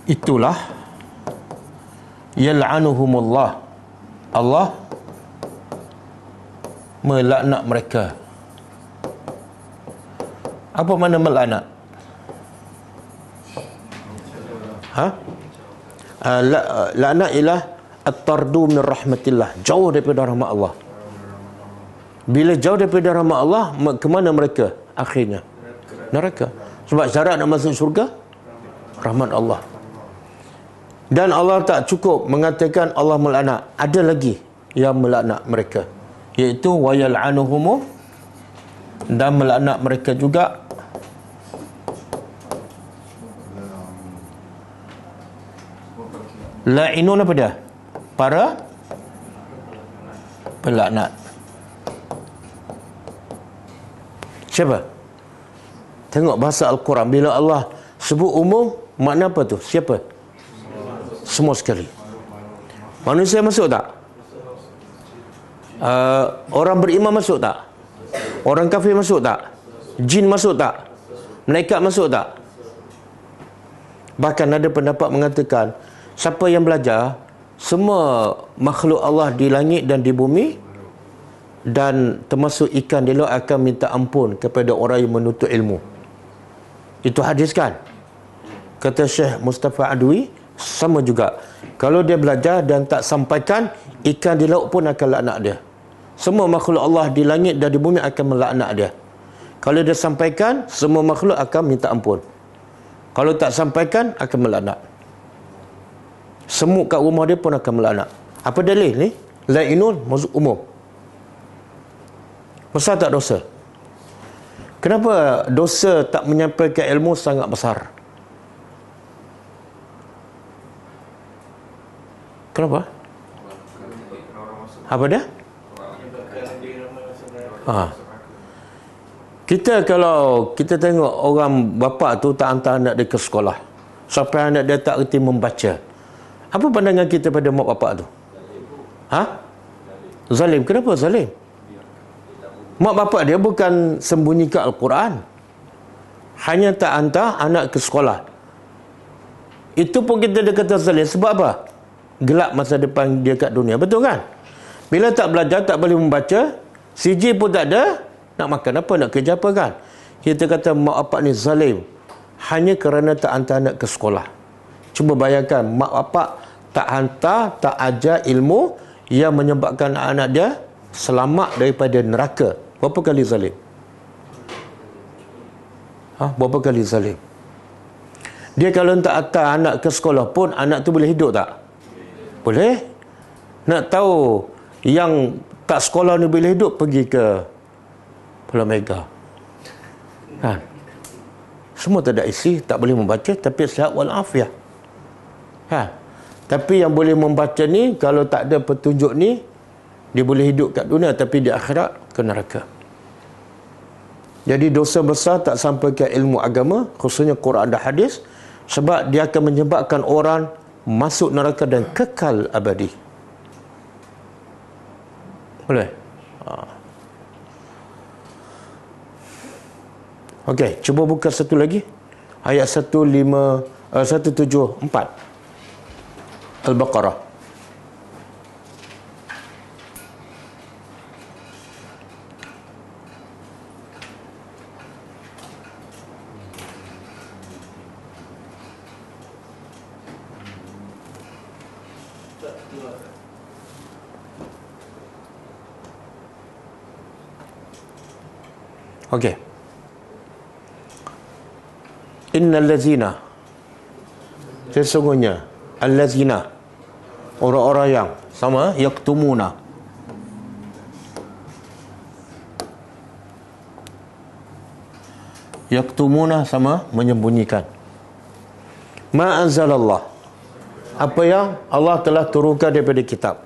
itulah yal'anuhumullah, Allah melaknat mereka. Apa makna melaknat? Laknat ialah at-tardu min rahmatillah, jauh daripada rahmat Allah. Bila jauh daripada rahmat Allah, ke mana mereka akhirnya? Neraka. Sebab syarat nak masuk syurga rahmat Allah. Dan Allah tak cukup mengatakan Allah melaknat, ada lagi yang melaknat mereka, iaitu wa yal'anuhum, dan melaknat mereka juga la'inun. Apa dia? Para pelaknat. Siapa? Tengok bahasa Al-Quran, bila Allah sebut umum, makna apa tu? Siapa? Semua sekali. Manusia masuk tak? Orang beriman masuk tak? Orang kafir masuk tak? Jin masuk tak? Malaikat masuk tak? Bahkan ada pendapat mengatakan, siapa yang belajar, semua makhluk Allah di langit dan di bumi, dan termasuk ikan di laut, akan minta ampun kepada orang yang menuntut ilmu. Itu hadis kan? Kata Syekh Mustafa Adwi, sama juga. Kalau dia belajar dan tak sampaikan, ikan di laut pun akan laknat dia. Semua makhluk Allah di langit dan di bumi akan melaknat dia. Kalau dia sampaikan, semua makhluk akan minta ampun. Kalau tak sampaikan, akan melaknat. Semut kat rumah dia pun akan melaknat. Apa dalil ni? La'inun maksud umum. Besar tak dosa? Kenapa dosa tak menyampaikan ilmu sangat besar? Kenapa? Apa dia? Kita kalau kita tengok orang bapa tu tak hantar anak dia ke sekolah, sampai anak dia tak reti membaca, apa pandangan kita pada mak bapak tu? Zalim. Kenapa zalim? Mak bapak dia bukan sembunyikan Al-Quran, hanya tak hantar anak ke sekolah. Itu pun kita dia kata zalim. Sebab apa? Gelap masa depan dia kat dunia. Betul kan? Bila tak belajar, tak boleh membaca, CJ pun tak ada, nak makan apa, nak kerja apa kan? Kita kata mak bapak ni zalim hanya kerana tak hantar anak ke sekolah. Cuba bayangkan, mak bapak tak hantar, tak ajar ilmu yang menyebabkan anak dia selamat daripada neraka. Berapa kali zalim? Berapa kali zalim? Dia kalau tak hantar anak ke sekolah pun, anak tu boleh hidup tak? Boleh. Nak tahu yang tak sekolah ni boleh hidup, pergi ke Pulau Mega. Semua tak ada isi, tak boleh membaca, tapi sihat walafiat. Tapi yang boleh membaca ni, kalau tak ada petunjuk ni, dia boleh hidup kat dunia, tapi di akhirat ke neraka. Jadi dosa besar tak sampai ke ilmu agama, khususnya Quran dan hadis, sebab dia akan menyebabkan orang masuk neraka dan kekal abadi. Boleh? Okey, cuba buka satu lagi. Ayat 174 Al-Baqarah. Okey. Innal ladzina, sesungguhnya allazina, orang-orang yang sama, yaktumuna, sama menyembunyikan, ma anzalallah, apa yang Allah telah turunkan daripada kitab.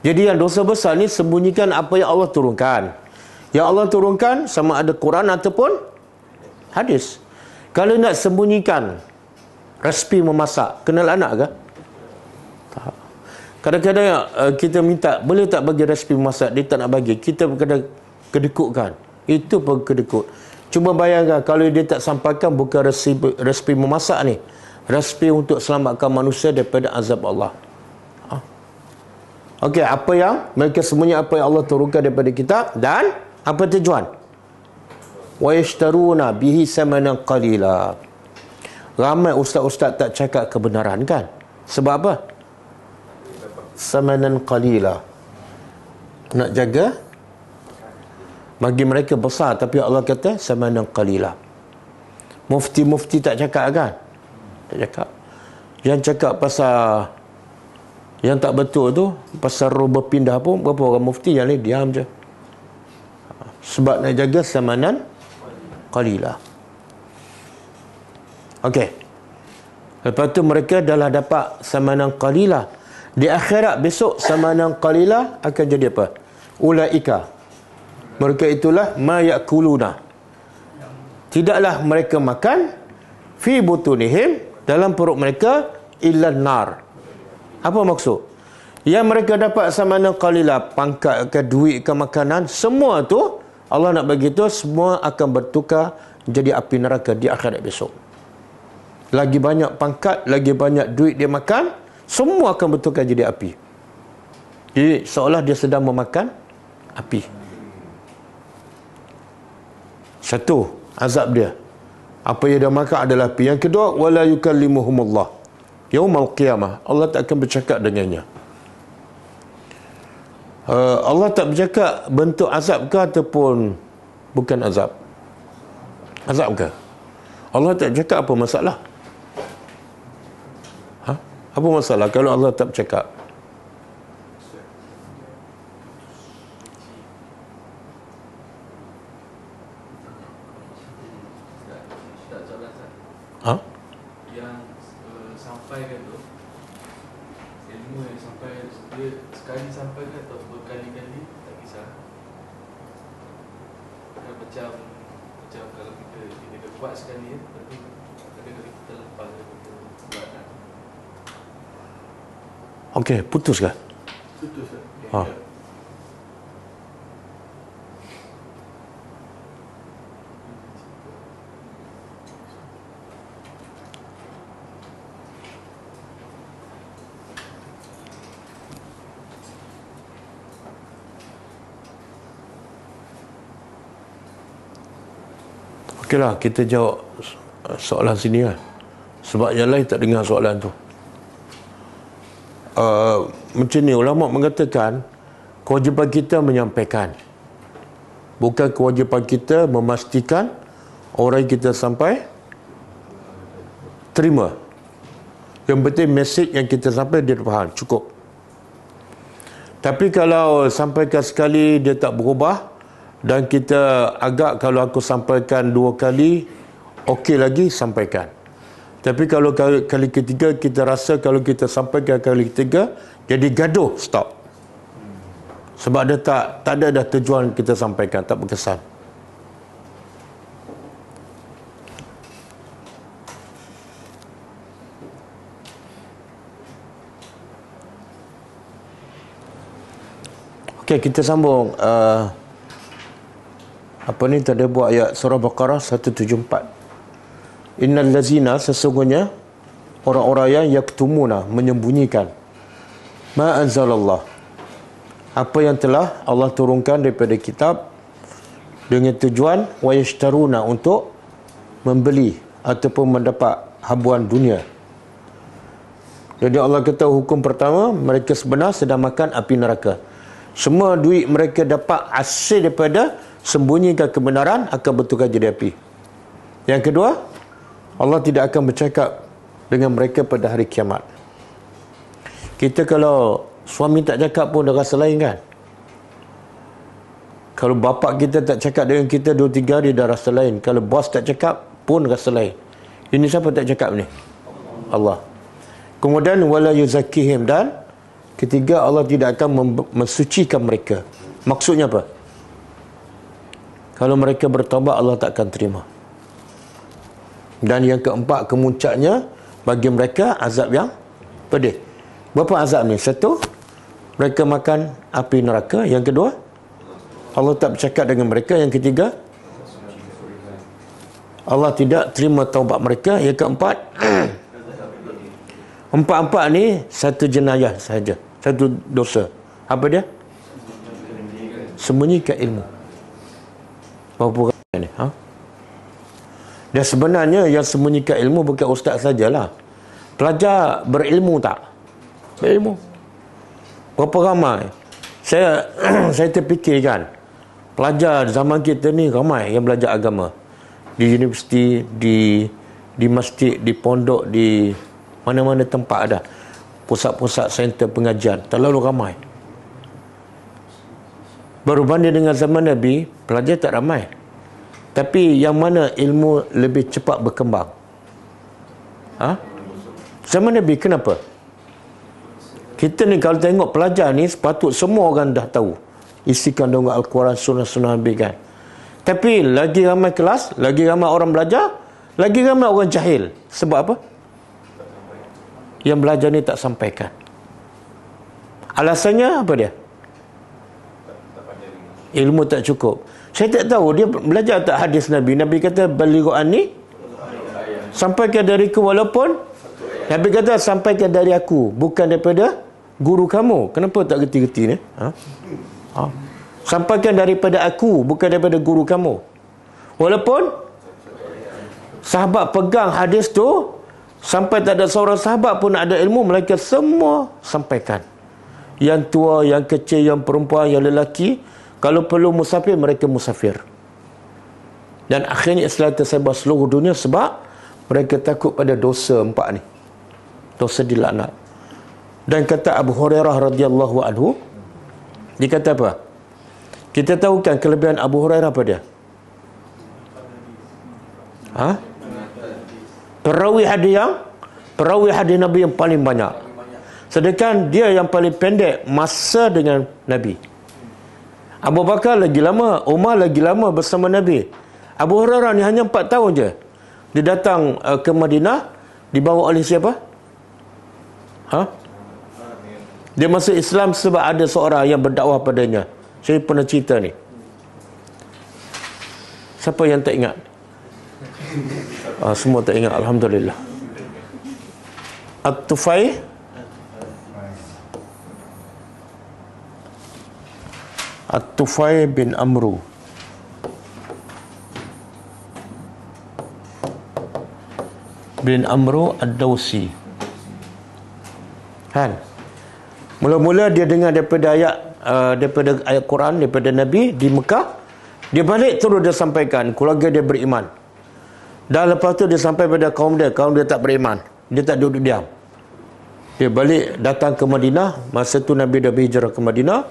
Jadi yang dosa besar ni sembunyikan apa yang Allah turunkan. Yang Allah turunkan sama ada Quran ataupun hadis. Kalau nak sembunyikan resipi memasak, kenal anak ke? Kadang-kadang kita minta, boleh tak bagi resipi memasak, dia tak nak bagi, kita kena kedekutkan. Itu pun kedekut. Cuma bayangkan kalau dia tak sampaikan bukan resipi memasak ni, resipi untuk selamatkan manusia daripada azab Allah. Okey, apa yang mereka sembunyi, apa yang Allah turunkan daripada kitab, dan apa tujuan? Wa yashtaruna bihi samanan qalila. Ramai ustaz-ustaz tak cakap kebenaran kan? Sebab apa? Samanan qalila. Nak jaga bagi mereka besar, tapi Allah kata samanan qalila. Mufti-mufti tak cakap kan? Tak cakap. Yang cakap pasal yang tak betul tu, pasal roh berpindah pun, berapa orang mufti yang ni diam je. Sebab nak jaga samanan qalila. Okey. Lepas tu mereka dah dapat samanan qalila. Di akhirat besok samanan qalila akan jadi apa? Ulaika. Mereka itulah ma yakuluna. Tidaklah mereka makan fi butunihim, dalam perut mereka, illa nar. Apa maksud? Yang mereka dapat samanan qalila, pangkat ke, duit ke, makanan, semua tu Allah nak bagi tu semua akan bertukar jadi api neraka di akhirat besok. Lagi banyak pangkat, lagi banyak duit dia makan, semua akan bertukar jadi api. Jadi seolah dia sedang memakan api. Satu, azab dia. Apa yang dia makan adalah api. Yang kedua, wala yukallimuhumullah yaumal qiyamah. Allah tak akan bercakap dengannya. Allah tak bercakap bentuk azab ke ataupun bukan azab. Azab ke? Allah tak bercakap, apa masalah? Apa masalah kalau Allah tak bercakap? Yang sampaikan tu, ilmu yang sampai, dia sekali sampaikan atau berkali-kali, tak kisah. Kan macam kalau kita buat sekali, tapi kadang-kadang kita lepas buat kan. Okey, putus kan? Putus kan? Okeylah, kita jawab soalan sini kan. Sebab yang lain tak dengar soalan tu. Macam ni, ulama mengatakan kewajipan kita menyampaikan, bukan kewajipan kita memastikan orang kita sampai terima. Yang penting mesej yang kita sampai dia faham, cukup. Tapi kalau sampaikan sekali dia tak berubah, dan kita agak, kalau aku sampaikan 2 kali okey lagi, sampaikan. Tapi kalau kali ketiga kita rasa kalau kita sampaikan kali ketiga jadi gaduh, stop. Sebab dia tak ada dah tujuan kita sampaikan, tak berkesan. Okey, kita sambung. Apa ni tadi buat ayat surah Baqarah 174. Innal lazina, sesungguhnya orang-orang yang yaktumuna, menyembunyikan, ma anzalallah, apa yang telah Allah turunkan daripada kitab, dengan tujuan wa yashtaruna, untuk membeli ataupun mendapat habuan dunia. Jadi Allah kata hukum pertama, mereka sebenar sedang makan api neraka. Semua duit mereka dapat hasil daripada sembunyikan kebenaran akan bertukar jadi api. Yang kedua, Allah tidak akan bercakap dengan mereka pada hari kiamat. Kita kalau suami tak cakap pun dah rasa lain kan? Kalau bapak kita tak cakap dengan kita 2-3 hari dah rasa lain. Kalau bos tak cakap pun rasa lain. Ini siapa tak cakap ni? Allah. Kemudian wala yuzakkihim, dan ketiga, Allah tidak akan mensucikan mereka. Maksudnya apa? Kalau mereka bertaubat, Allah tak akan terima. Dan yang keempat, kemuncaknya bagi mereka azab yang pedih. Berapa azab ni? 1, mereka makan api neraka. Yang kedua, Allah tak bercakap dengan mereka. Yang ketiga, Allah tidak terima taubat mereka. Yang keempat, empat-empat ni satu jenayah saja, satu dosa. Apa dia? Sembunyikan ilmu. Berapa ramai ni? Dan sebenarnya yang sembunyikan ilmu bukan ustaz sajalah. Pelajar berilmu tak? Berilmu. Berapa ramai? Saya terfikirkan, pelajar zaman kita ni ramai yang belajar agama. Di universiti, di masjid, di pondok, di mana-mana tempat ada. Pusat-pusat center pengajian. Terlalu ramai. Berbanding dengan zaman Nabi, pelajar tak ramai. Tapi yang mana ilmu lebih cepat berkembang? Zaman Nabi, kenapa? Kita ni kalau tengok pelajar ni, sepatut semua orang dah tahu isi kandungan Al-Quran, sunnah-sunnah Nabi kan. Tapi lagi ramai kelas, lagi ramai orang belajar, lagi ramai orang jahil. Sebab apa? Yang belajar ni tak sampaikan. Alasannya apa dia? Ilmu tak cukup. Saya tak tahu dia belajar tak hadis Nabi. Nabi kata balighu anni, sampaikan dariku, walaupun Nabi kata sampaikan dari aku, bukan daripada guru kamu. Kenapa tak geti-geti ni? Sampaikan daripada aku, bukan daripada guru kamu. Walaupun sahabat pegang hadis tu, sampai tak ada seorang sahabat pun ada ilmu, mereka semua sampaikan. Yang tua, yang kecil, yang perempuan, yang lelaki, kalau perlu musafir, mereka musafir. Dan akhirnya Islam tersebar seluruh dunia sebab mereka takut pada dosa empat ni. Dosa dilaknat. Dan kata Abu Hurairah radhiyallahu anhu, dia kata apa? Kita tahu kan kelebihan Abu Hurairah apa dia? Perawi hadis Nabi yang paling banyak. Sedangkan dia yang paling pendek masa dengan Nabi. Abu Bakar lagi lama, Umar lagi lama bersama Nabi. Abu Hurairah ni hanya 4 tahun je. Dia datang ke Madinah, dibawa oleh siapa? Dia masuk Islam sebab ada seorang yang berdakwah padanya. Saya pernah cerita ni. Siapa yang tak ingat? Semua tak ingat, alhamdulillah. At-Tufai bin Amru Ad-Dawsi. Kan? Mula-mula dia dengar daripada ayat Quran, daripada Nabi di Mekah. Dia balik terus dia sampaikan, keluarga dia beriman. Dan lepas tu dia sampai pada kaum dia tak beriman. Dia tak duduk diam. Dia balik datang ke Madinah. Masa tu Nabi dah berhijrah ke Madinah.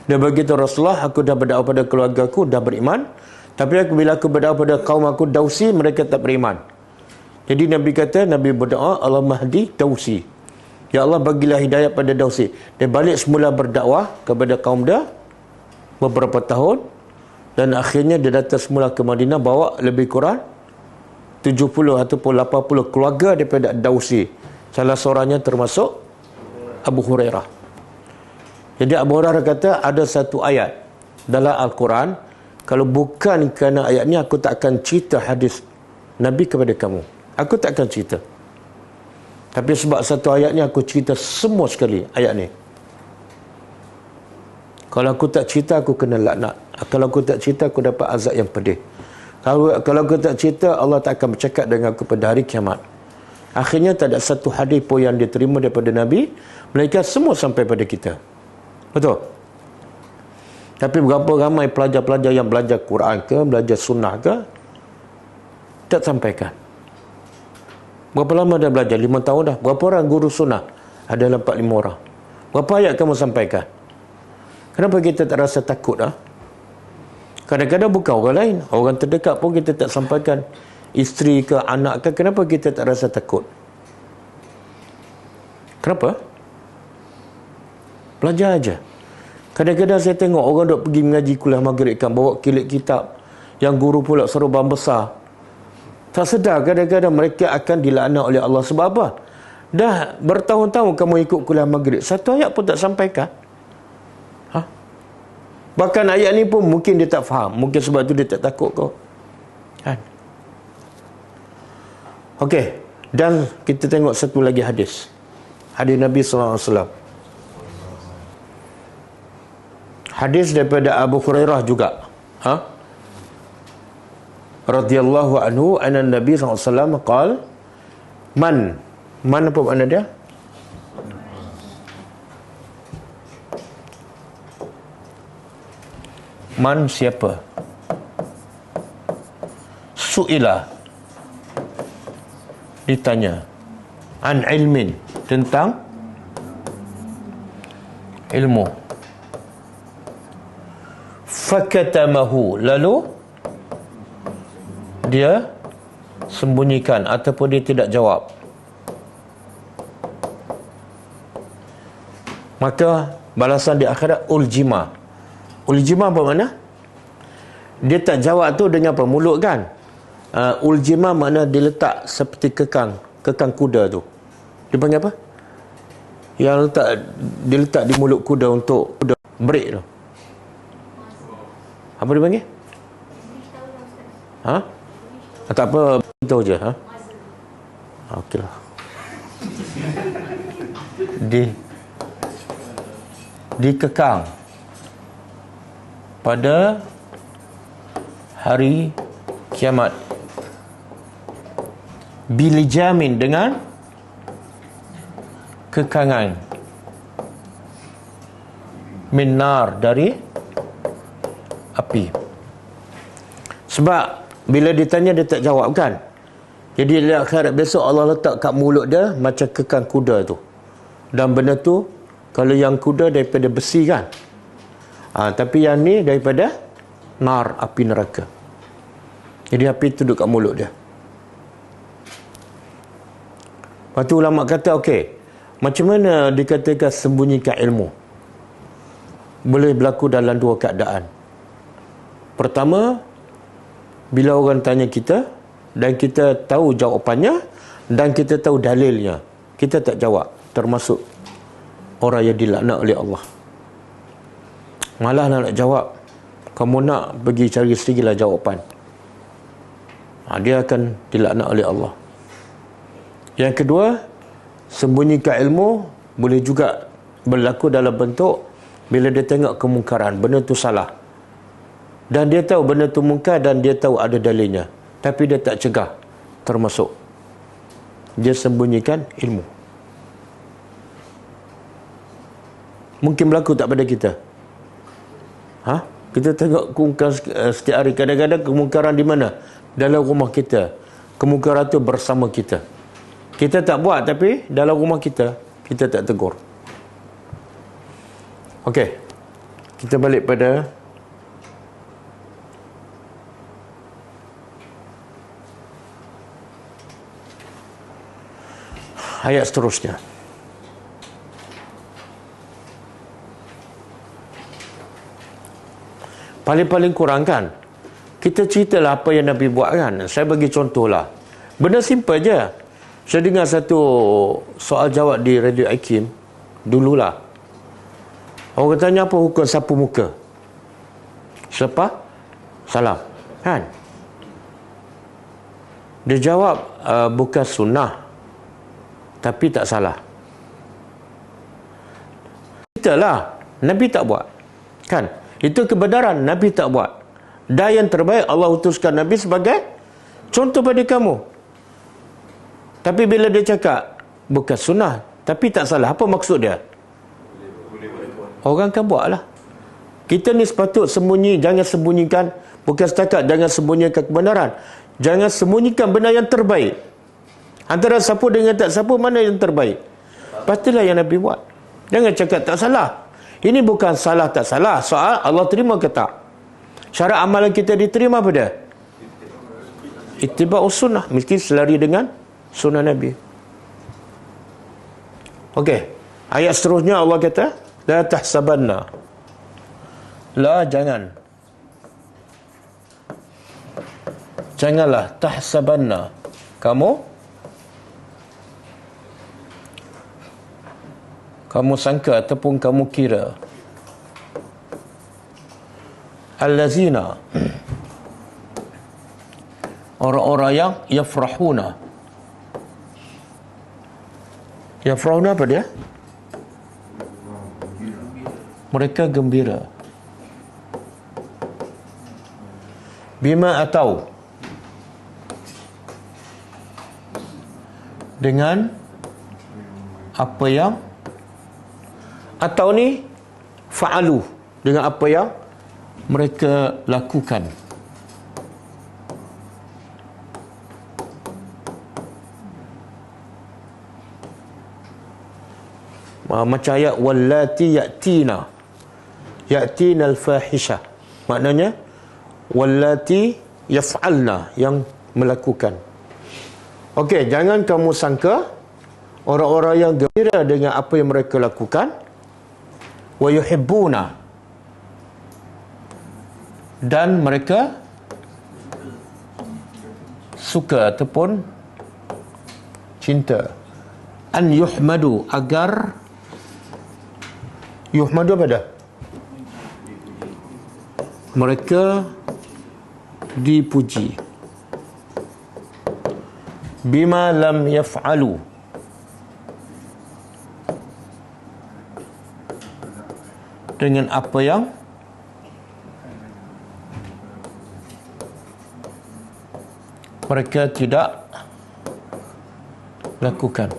Dia beritahu Rasulullah, aku dah berdakwah pada keluarga aku, dah beriman. Tapi bila aku berdakwah pada kaum aku Dausi, mereka tak beriman. Jadi Nabi kata, Nabi berdoa, Allah mahdi Dausi. Ya Allah, bagilah hidayah pada Dausi. Dia balik semula berdakwah kepada kaum dia beberapa tahun. Dan akhirnya dia datang semula ke Madinah, bawa lebih kurang 70 ataupun 80 keluarga daripada Dausi. Salah seorangnya termasuk Abu Hurairah. Jadi Abu Hurairah kata ada satu ayat dalam Al-Quran, kalau bukan kerana ayat ni, aku tak akan cerita hadis Nabi kepada kamu. Aku tak akan cerita. Tapi sebab satu ayat ni, aku cerita semua sekali ayat ni. Kalau aku tak cerita, aku kena laknat. Kalau aku tak cerita, aku dapat azab yang pedih. Kalau aku tak cerita, Allah tak akan bercakap dengan aku pada hari kiamat. Akhirnya tak ada satu hadis pun yang diterima daripada Nabi, mereka semua sampai pada kita. Betul? Tapi berapa ramai pelajar-pelajar yang belajar Quran ke, belajar sunnah ke, tak sampaikan. Berapa lama dah belajar? 5 tahun dah. Berapa orang guru sunnah? Ada 4-5 orang. Berapa ayat kamu sampaikan? Kenapa kita tak rasa takut? Kadang-kadang bukan orang lain, orang terdekat pun kita tak sampaikan. Isteri ke, anak ke, kenapa kita tak rasa takut? Kenapa? Belajar aja. Kadang-kadang saya tengok orang duk pergi mengaji kuliah maghrib kan, bawa kilit kitab, yang guru pula serban besar. Tak sedar kadang-kadang mereka akan dilaknat oleh Allah. Sebab apa? Dah bertahun-tahun kamu ikut kuliah maghrib, satu ayat pun tak sampaikan. Bahkan ayat ni pun mungkin dia tak faham. Mungkin sebab tu dia tak takut kau. Kan? Okey. Dan kita tengok satu lagi hadis. Hadis Nabi SAW. Hadis daripada Abu Hurairah juga. Radhiyallahu anhu anna Nabi SAW qala man apa makna dia? Man siapa? Su'ila, ditanya, an ilmin, tentang ilmu, fakatamahu, lalu dia sembunyikan ataupun dia tidak jawab, maka balasan di akhirat uljima. Uljima apa makna? Dia tak jawab tu dengan apa? Mulut kan? Uljima makna diletak seperti kekang kuda tu. Dia panggil apa? Yang diletak di mulut kuda untuk kuda break tu. Apa dia panggil? Tak apa, beritahu je. Okeylah. Dikekang pada hari kiamat bilijamin, dengan kekangan, minar, dari api. Sebab bila ditanya dia tak jawab kan. Jadi di akhirat besok Allah letak kat mulut dia macam kekang kuda tu. Dan benda tu, kalau yang kuda daripada besi kan, tapi yang ni daripada nar, api neraka. Jadi api tu duduk kat mulut dia. Lepas tu ulama kata, okey, macam mana dikatakan sembunyikan ilmu? Boleh berlaku dalam dua keadaan. Pertama, bila orang tanya kita dan kita tahu jawapannya dan kita tahu dalilnya, kita tak jawab, termasuk orang yang dilaknat oleh Allah. Malah nak jawab, kamu nak pergi cari sendirilah jawapan. Dia akan dilaknat oleh Allah. Yang kedua, sembunyikan ilmu boleh juga berlaku dalam bentuk bila dia tengok kemungkaran, benda tu salah, dan dia tahu benda tu mungkar dan dia tahu ada dalilnya, tapi dia tak cegah, termasuk dia sembunyikan ilmu. Mungkin berlaku tak pada kita? Kita tengok kemungkaran setiap hari. Kadang-kadang kemungkaran di mana? Dalam rumah kita. Kemungkaran tu bersama kita. Kita tak buat, tapi dalam rumah kita tak tegur. Okey. Kita balik pada ayat seterusnya. Paling-paling kurang kan, kita ceritalah apa yang Nabi buat kan. Saya bagi contoh lah. Benda simple je. Saya dengar satu soal jawab di Radio Hakim dululah. Orang tanya apa hukum sapu muka selepas salam kan. Dia jawab, bukan sunnah, tapi tak salah. Itulah Nabi tak buat kan. Itu kebenaran, Nabi tak buat. Dan yang terbaik, Allah utuskan Nabi sebagai contoh pada kamu. Tapi bila dia cakap bukan sunnah tapi tak salah, apa maksud dia? Orang kan buat lah. Kita ni sepatut sembunyi. Jangan sembunyikan, bukan setakat jangan sembunyikan kebenaran, jangan sembunyikan benda yang terbaik. Antara sapu dengan tak sapu, mana yang terbaik? Pastilah yang Nabi buat. Jangan cakap tak salah. Ini bukan salah tak salah, soal Allah terima ke tak. Syarat amalan kita diterima apa dia? Ittiba'us sunnah, mesti selari dengan sunnah Nabi. Okey, ayat seterusnya Allah kata, la tahsabanna, la, janganlah tahsabanna, kamu sangka ataupun kamu kira, allazina, orang-orang yang yafrahuna. Yafrahuna apa dia? Mereka gembira. Bima atau, dengan apa yang, atau ni fa'alu, dengan apa yang mereka lakukan. Macam ayat wallati ya'tina al-fahisha, maknanya wallati yaf'alna, yang melakukan. Okey, jangan kamu sangka orang-orang yang gembira dengan apa yang mereka lakukan, wa yuhibbuna, dan mereka suka ataupun cinta, an yuhmadu, agar yuhmadu apa dah? Mereka dipuji. Bima lam yaf'alu, dengan apa yang mereka tidak lakukan.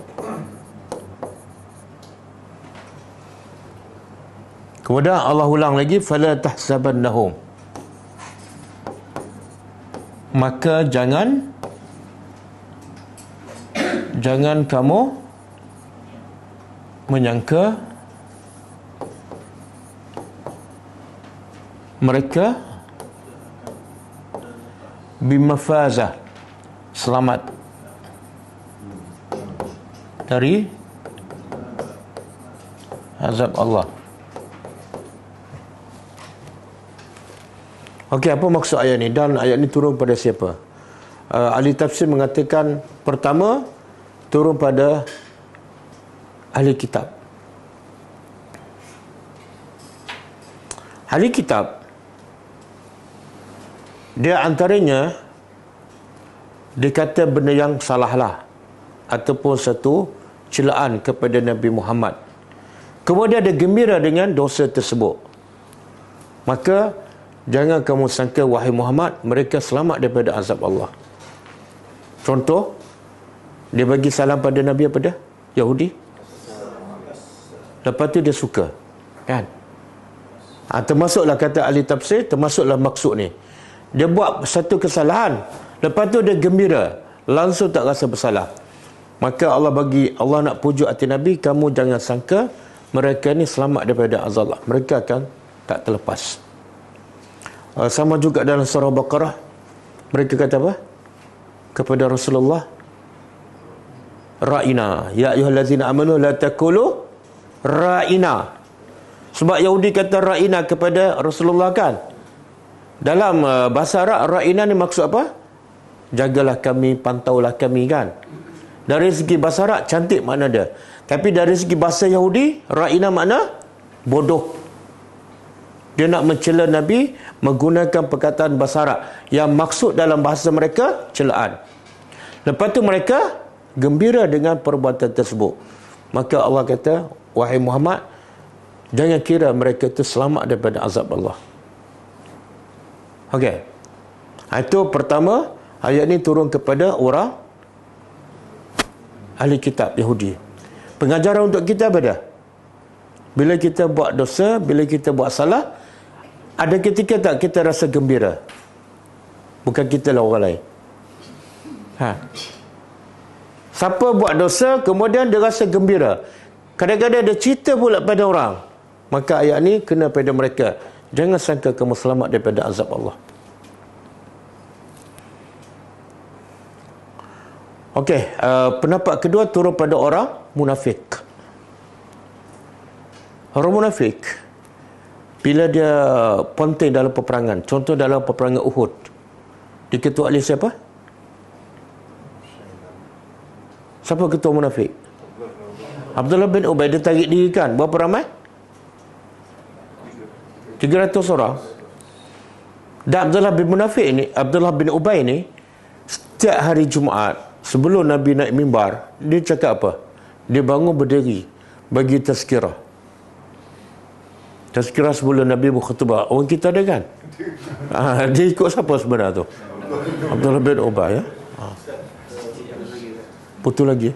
Kemudian Allah ulang lagi, fala tahsabannahum, maka jangan kamu menyangka mereka bimafazah, selamat dari azab Allah. Okey, apa maksud ayat ni? Dan ayat ni turun pada siapa? Ahli tafsir mengatakan, pertama, turun pada ahli kitab. Ahli kitab, dia antaranya dikata benda yang salahlah, ataupun satu celaan kepada Nabi Muhammad. Kemudian dia gembira dengan dosa tersebut. Maka jangan kamu sangka, wahai Muhammad, mereka selamat daripada azab Allah. Contoh, dia bagi salam pada Nabi apa dia? Yahudi. Lepas tu dia suka, kan? Termasuklah kata ahli tafsir, termasuklah maksud ni. Dia buat satu kesalahan, lepas tu dia gembira, langsung tak rasa bersalah. Maka Allah nak pujuk hati Nabi, kamu jangan sangka mereka ni selamat daripada azab Allah. Mereka akan tak terlepas. Sama juga dalam surah Baqarah, mereka kata apa kepada Rasulullah? Ra'ina, ya ayyuhallazina amanu la taqulu ra'ina. Sebab Yahudi kata ra'ina kepada Rasulullah, kan? Dalam bahasa Arab, ra'ina ni maksud apa? Jagalah kami, pantaulah kami, kan? Dari segi bahasa Arab cantik makna dia, tapi dari segi bahasa Yahudi, ra'ina makna bodoh. Dia nak mencela Nabi menggunakan perkataan bahasa Arab yang maksud dalam bahasa mereka celaan. Lepas tu mereka gembira dengan perbuatan tersebut. Maka Allah kata, wahai Muhammad, jangan kira mereka itu selamat daripada azab Allah. Okey. Itu pertama, ayat ni turun kepada orang ahli kitab Yahudi. Pengajaran untuk kita apa dah? Bila kita buat dosa, bila kita buat salah, ada ketika tak kita rasa gembira? Bukan kita lah, orang lain. Siapa buat dosa, kemudian dia rasa gembira, kadang-kadang dia cerita pula pada orang. Maka ayat ni kena pada mereka. Jangan sangka kamu selamat daripada azab Allah. Okey, pendapat kedua turun pada orang munafik. Orang munafik, bila dia penting dalam peperangan, contoh dalam peperangan Uhud, diketuai oleh siapa? Siapa ketua munafik? Abdullah bin Ubay. Dia tarik diri, kan? Berapa ramai? 300 orang. Dan Abdullah bin Munafik ni, Abdullah bin Ubay ni, setiap hari Jumaat sebelum Nabi naik mimbar, dia cakap apa? Dia bangun berdiri bagi tazkirah. Tazkirah sebelum Nabi berkhutbah. Orang kita ada kan? Dia ikut siapa sebenarnya tu? Abdullah bin Ubay, ya? Betul lagi.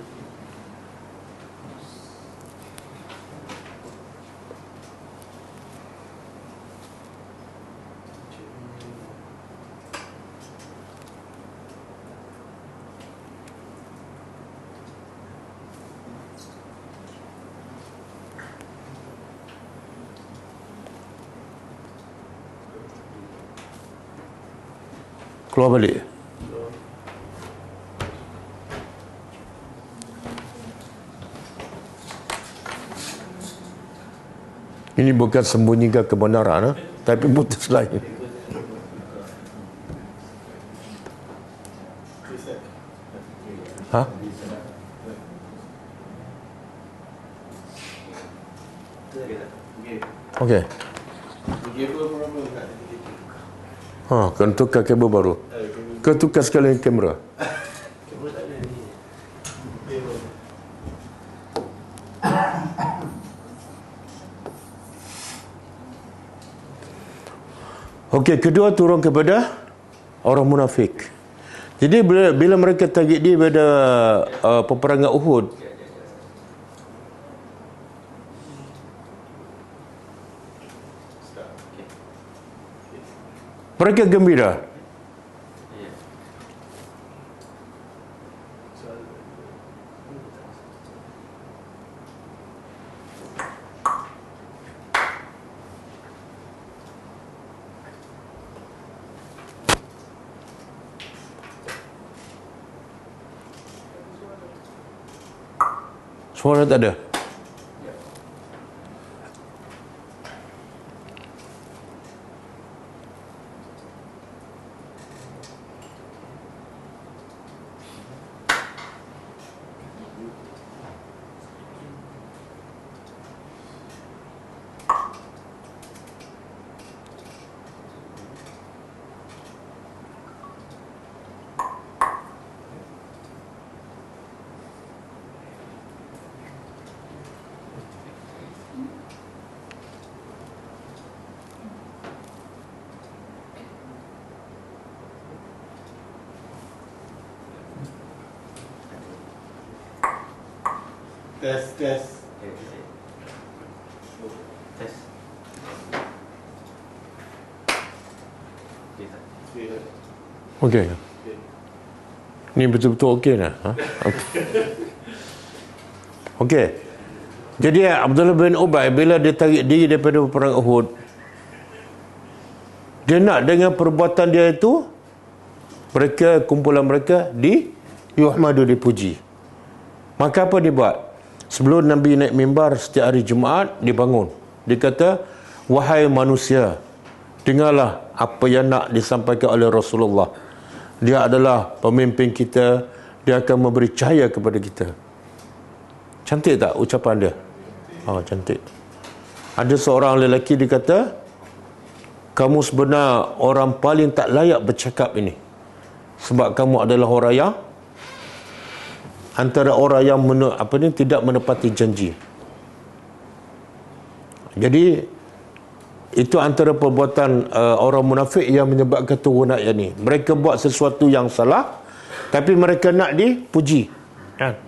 Keluar balik. Ini bukan sembunyikan kebenaran, tapi putus lain. Ha? Okey. Kena tukar kabel baru. Kena tukar sekali kamera. Okey, kedua turun kepada orang munafik. Jadi bila mereka target dia pada peperangan Uhud, mereka gembira. Suara tak ada. Tes. Tes. Okey. Ni betul-betul okey dah. Okey. Jadi Abdullah bin Ubay bila dia tarik diri daripada perang Uhud, dia nak dengan perbuatan dia itu mereka, kumpulan mereka yuhmadu, dipuji. Maka apa dia buat? Sebelum Nabi naik mimbar setiap hari Jumaat, dia bangun. Dia kata, wahai manusia, dengarlah apa yang nak disampaikan oleh Rasulullah. Dia adalah pemimpin kita. Dia akan memberi cahaya kepada kita. Cantik tak ucapan dia? Cantik. Ada seorang lelaki dia kata, kamu sebenarnya orang paling tak layak bercakap ini. Sebab kamu adalah orang yang antara orang yang tidak menepati janji. Jadi itu antara perbuatan orang munafik yang menyebabkan turun ayat ni. Mereka buat sesuatu yang salah, tapi mereka nak dipuji. Kan?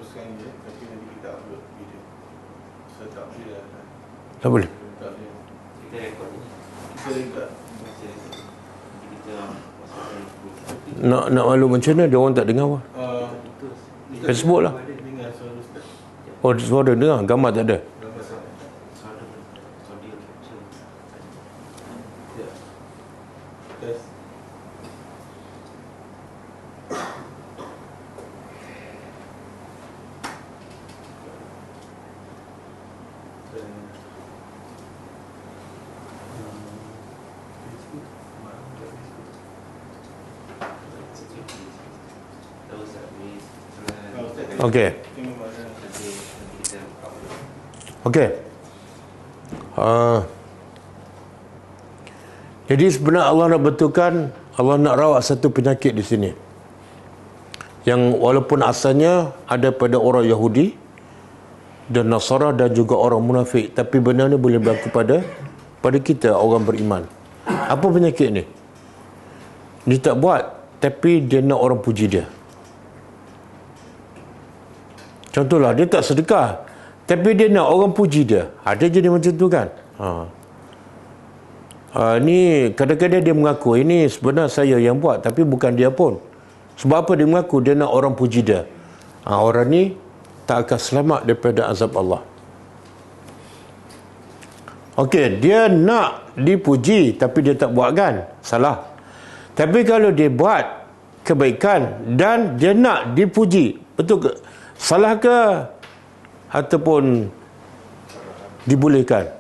sekarang je, tapi nanti kita upload video. So tak boleh lah. Tak boleh. Tak boleh. Kita rekod ni. Kita record. Kita rekod. Nanti kita masukkan. Nak malu macam mana? Dia orang tak dengar apa? Facebook lah. Dengar suara Ustaz. Oh, suara dengar, gambar tak ada. Gambar suara. Audio capture. Ya. Test. Okey. Okey. Jadi sebenarnya Allah nak betulkan, Allah nak rawat satu penyakit di sini. Yang walaupun asalnya ada pada orang Yahudi dan Nasara dan juga orang munafik, tapi benda ni boleh berlaku pada kita orang beriman. Apa penyakit ni? Dia tak buat, tapi dia nak orang puji dia. Contohlah, dia tak sedekah, tapi dia nak orang puji dia. Ada jadi macam tu kan? Ni kadang-kadang dia mengaku, ini sebenarnya saya yang buat, tapi bukan dia pun. Sebab apa dia mengaku? Dia nak orang puji dia. Orang ni tak akan selamat daripada azab Allah. Okey, dia nak dipuji, tapi dia tak buat kan? Salah. Tapi kalau dia buat kebaikan dan dia nak dipuji, betul ke? Salah ke? Ataupun dibolehkan?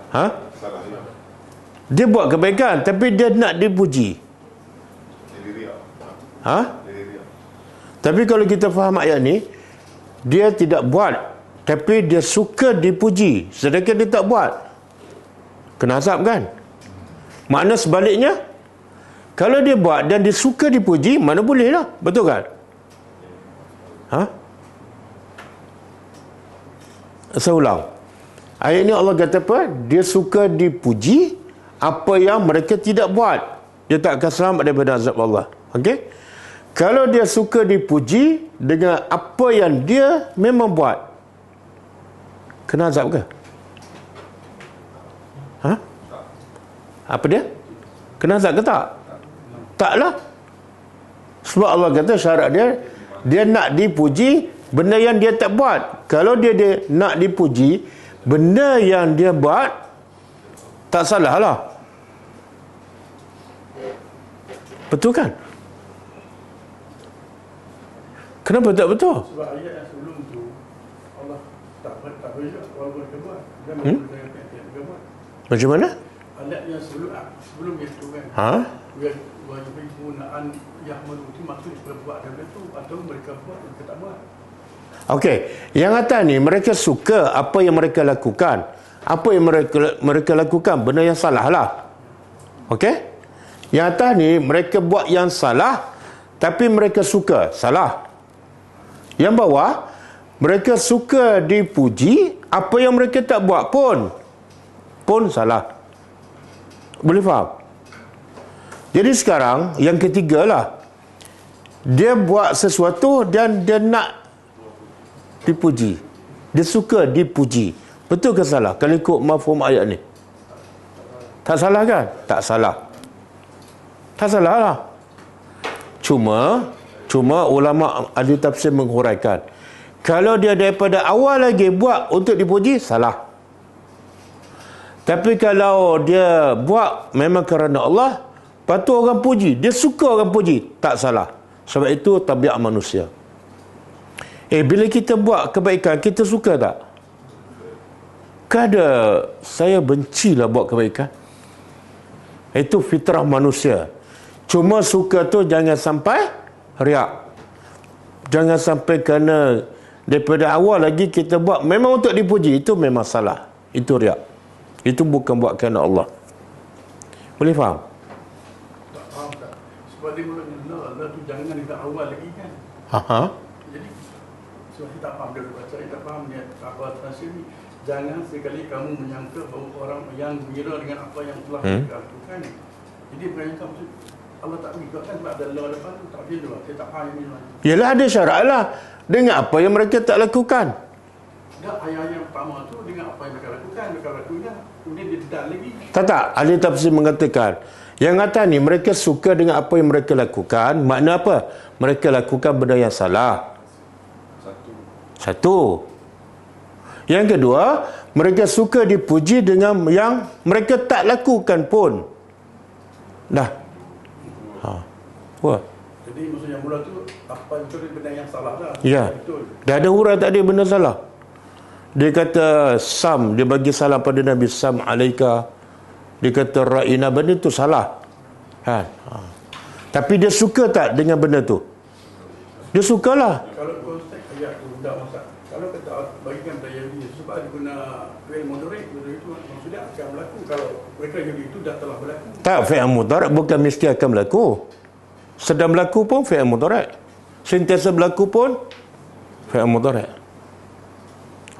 Ha? Dia buat kebaikan tapi dia nak dipuji. Ha? Tapi kalau kita faham ayat ni, dia tidak buat tapi dia suka dipuji, sedangkan dia tak buat, kena azab kan? Makna sebaliknya, kalau dia buat dan dia suka dipuji, mana boleh lah, betul kan? Ha? Saya ulang. Ayat ni Allah kata apa? Dia suka dipuji apa yang mereka tidak buat. Dia tak akan selamat daripada azab Allah. Okey? Kalau dia suka dipuji dengan apa yang dia memang buat, kena azab ke? Ha? Apa dia? Kena azab ke tak? Taklah. Sebab Allah kata syarat dia nak dipuji benda yang dia tak buat. Kalau dia nak dipuji benda yang dia buat, tak salah lah. Betul kan? Kenapa tak betul? Sebab ayat yang sebelum tu Allah tak beza walaupun dia buat. Dia buat. Macam mana? Ayat yang sebelum itu kan. Ha? Penggunaan yahmalu itu maksudnya berbuat dan itu atau mereka buat mereka tak buat. Okey, yang atas ni mereka suka apa yang mereka lakukan. Apa yang mereka lakukan benda yang salah lah. Okey? Yang atas ni mereka buat yang salah tapi mereka suka, salah. Yang bawah mereka suka dipuji, apa yang mereka tak buat pun salah. Boleh faham? Jadi sekarang yang ketiga lah, dia buat sesuatu dan dia nak dipuji, dia suka dipuji. Betul ke salah kalau ikut mafhum ayat ni? Tak salah kan? Tak salah. Tak salah lah. Cuma ulama ahli tafsir menghuraikan, kalau dia daripada awal lagi buat untuk dipuji, salah. Tapi kalau dia buat memang kerana Allah, patut orang puji, dia suka orang puji, tak salah. Sebab itu tabiat manusia. Bila kita buat kebaikan, kita suka tak? Kada saya bencilah buat kebaikan. Itu fitrah manusia. Cuma suka tu jangan sampai riak. Jangan sampai kerana daripada awal lagi kita buat memang untuk dipuji, itu memang salah. Itu riak. Itu bukan buat kerana Allah. Boleh faham? Tak faham tak? Sebab dia mula Allah tu jangan dari awal lagi kan. Jadi sebab kita tak faham dia baca, kita tak faham dia apa transfer ni. Jangan sekali kamu menyangka bahawa orang yang mengira dengan apa yang telah kita lakukan. Jadi bukan yang maksud Allah tak ikut kan sebab ada law depan tu tak dia. Saya tak faham ni. Yalah ada syarat lah. dengan apa yang mereka tak lakukan. Tak, ayat yang pertama tu dengan apa yang mereka lakukan, mereka lakukan, kemudian dia tidak lagi. Tak, ahli tafsir mengatakan yang atas ni mereka suka dengan apa yang mereka lakukan. Makna apa? Mereka lakukan benda yang salah. Satu. Yang kedua, mereka suka dipuji dengan yang mereka tak lakukan pun. Dah. Wah. Jadi maksudnya mula tu apa mencuri benda yang salah dah. Ya. Betul. Dah ada huruf tak ada benda salah. Dia kata Sam, dia bagi salam pada Nabi, Sam alaika. Dia kata ra'ina, benda tu salah. Tapi dia suka tak dengan benda tu? Dia sukalah. Kalau konteks ayat tu dah masak. Kalau kata bagikan pada Yahudi sebab dia guna fi'il mudhari', itu maksudnya akan berlaku. Kalau mereka Yahudi itu dah telah berlaku. Tak, fi'il mudhari' bukan mesti akan berlaku. Sedang berlaku pun fi'il mudhari'. Sentiasa berlaku pun fi'il mudhari'.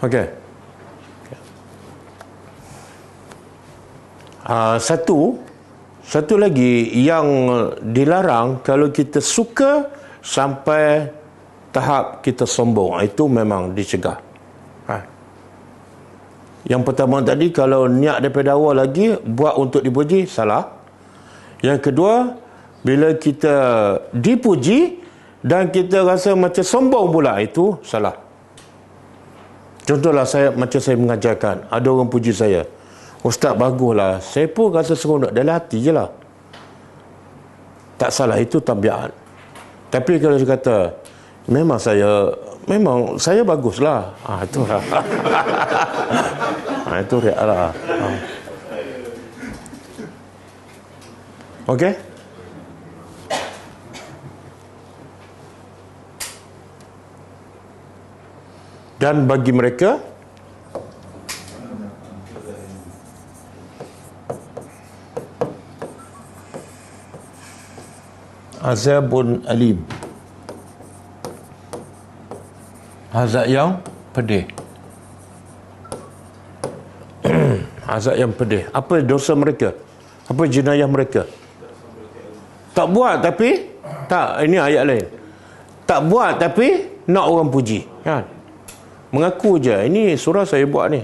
Okey. Satu lagi yang dilarang kalau kita suka sampai tahap kita sombong, itu memang dicegah. Yang pertama tadi, kalau niat daripada awal lagi buat untuk dipuji, salah. Yang kedua, bila kita dipuji dan kita rasa macam sombong pula, itu salah. Contohlah macam saya mengajarkan, ada orang puji saya, Ustaz baguslah, saya pun rasa seronok dalam hati je lah. Tak salah, itu tabiat. Tapi kalau dia kata memang saya baguslah, itu lah. Itu riak lah. Okey. Dan bagi mereka azabun alim, azab yang pedih. Azab yang pedih. Apa dosa mereka? Apa jenayah mereka? Tak buat tapi ini ayat lain. Tak buat tapi nak orang puji, kan? Mengaku je, ini surah saya buat ni,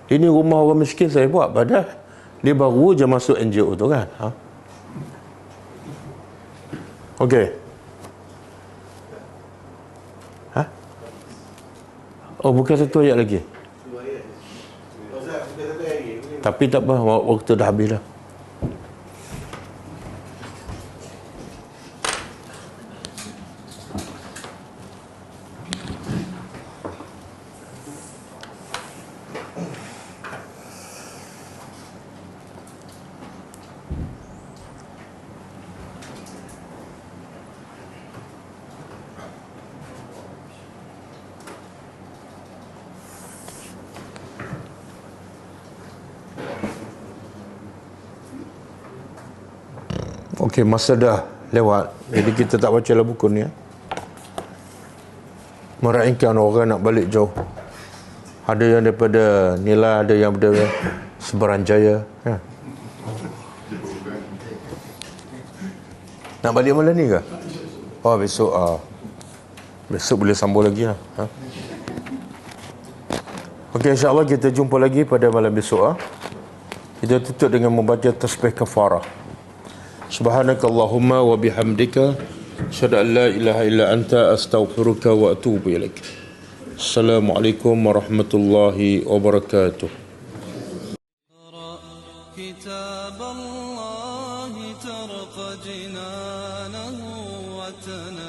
ini rumah orang miskin saya buat, padahal dia baru je masuk NGO tu, kan? Okey. Oh, bukan satu ayat lagi. Tapi tak apa, waktu dah habis dah. Okey, masa dah lewat, jadi kita tak baca lah buku ni, meraihkan orang nak balik jauh. Ada yang daripada Nilai, ada yang daripada Seberanjaya, ya. Nak balik malam ni ke? Oh, besok besok boleh sambung lagi lah. Okey, insyaAllah kita jumpa lagi pada malam besok. Kita tutup dengan membaca tasbih kafarah. Subhanakallahumma wa bihamdika asyhadu an la ilaha illa anta astaghfiruka wa atubu ilaik. Assalamualaikum warahmatullahi wabarakatuh. كتاب الله ترق جنانه وتنى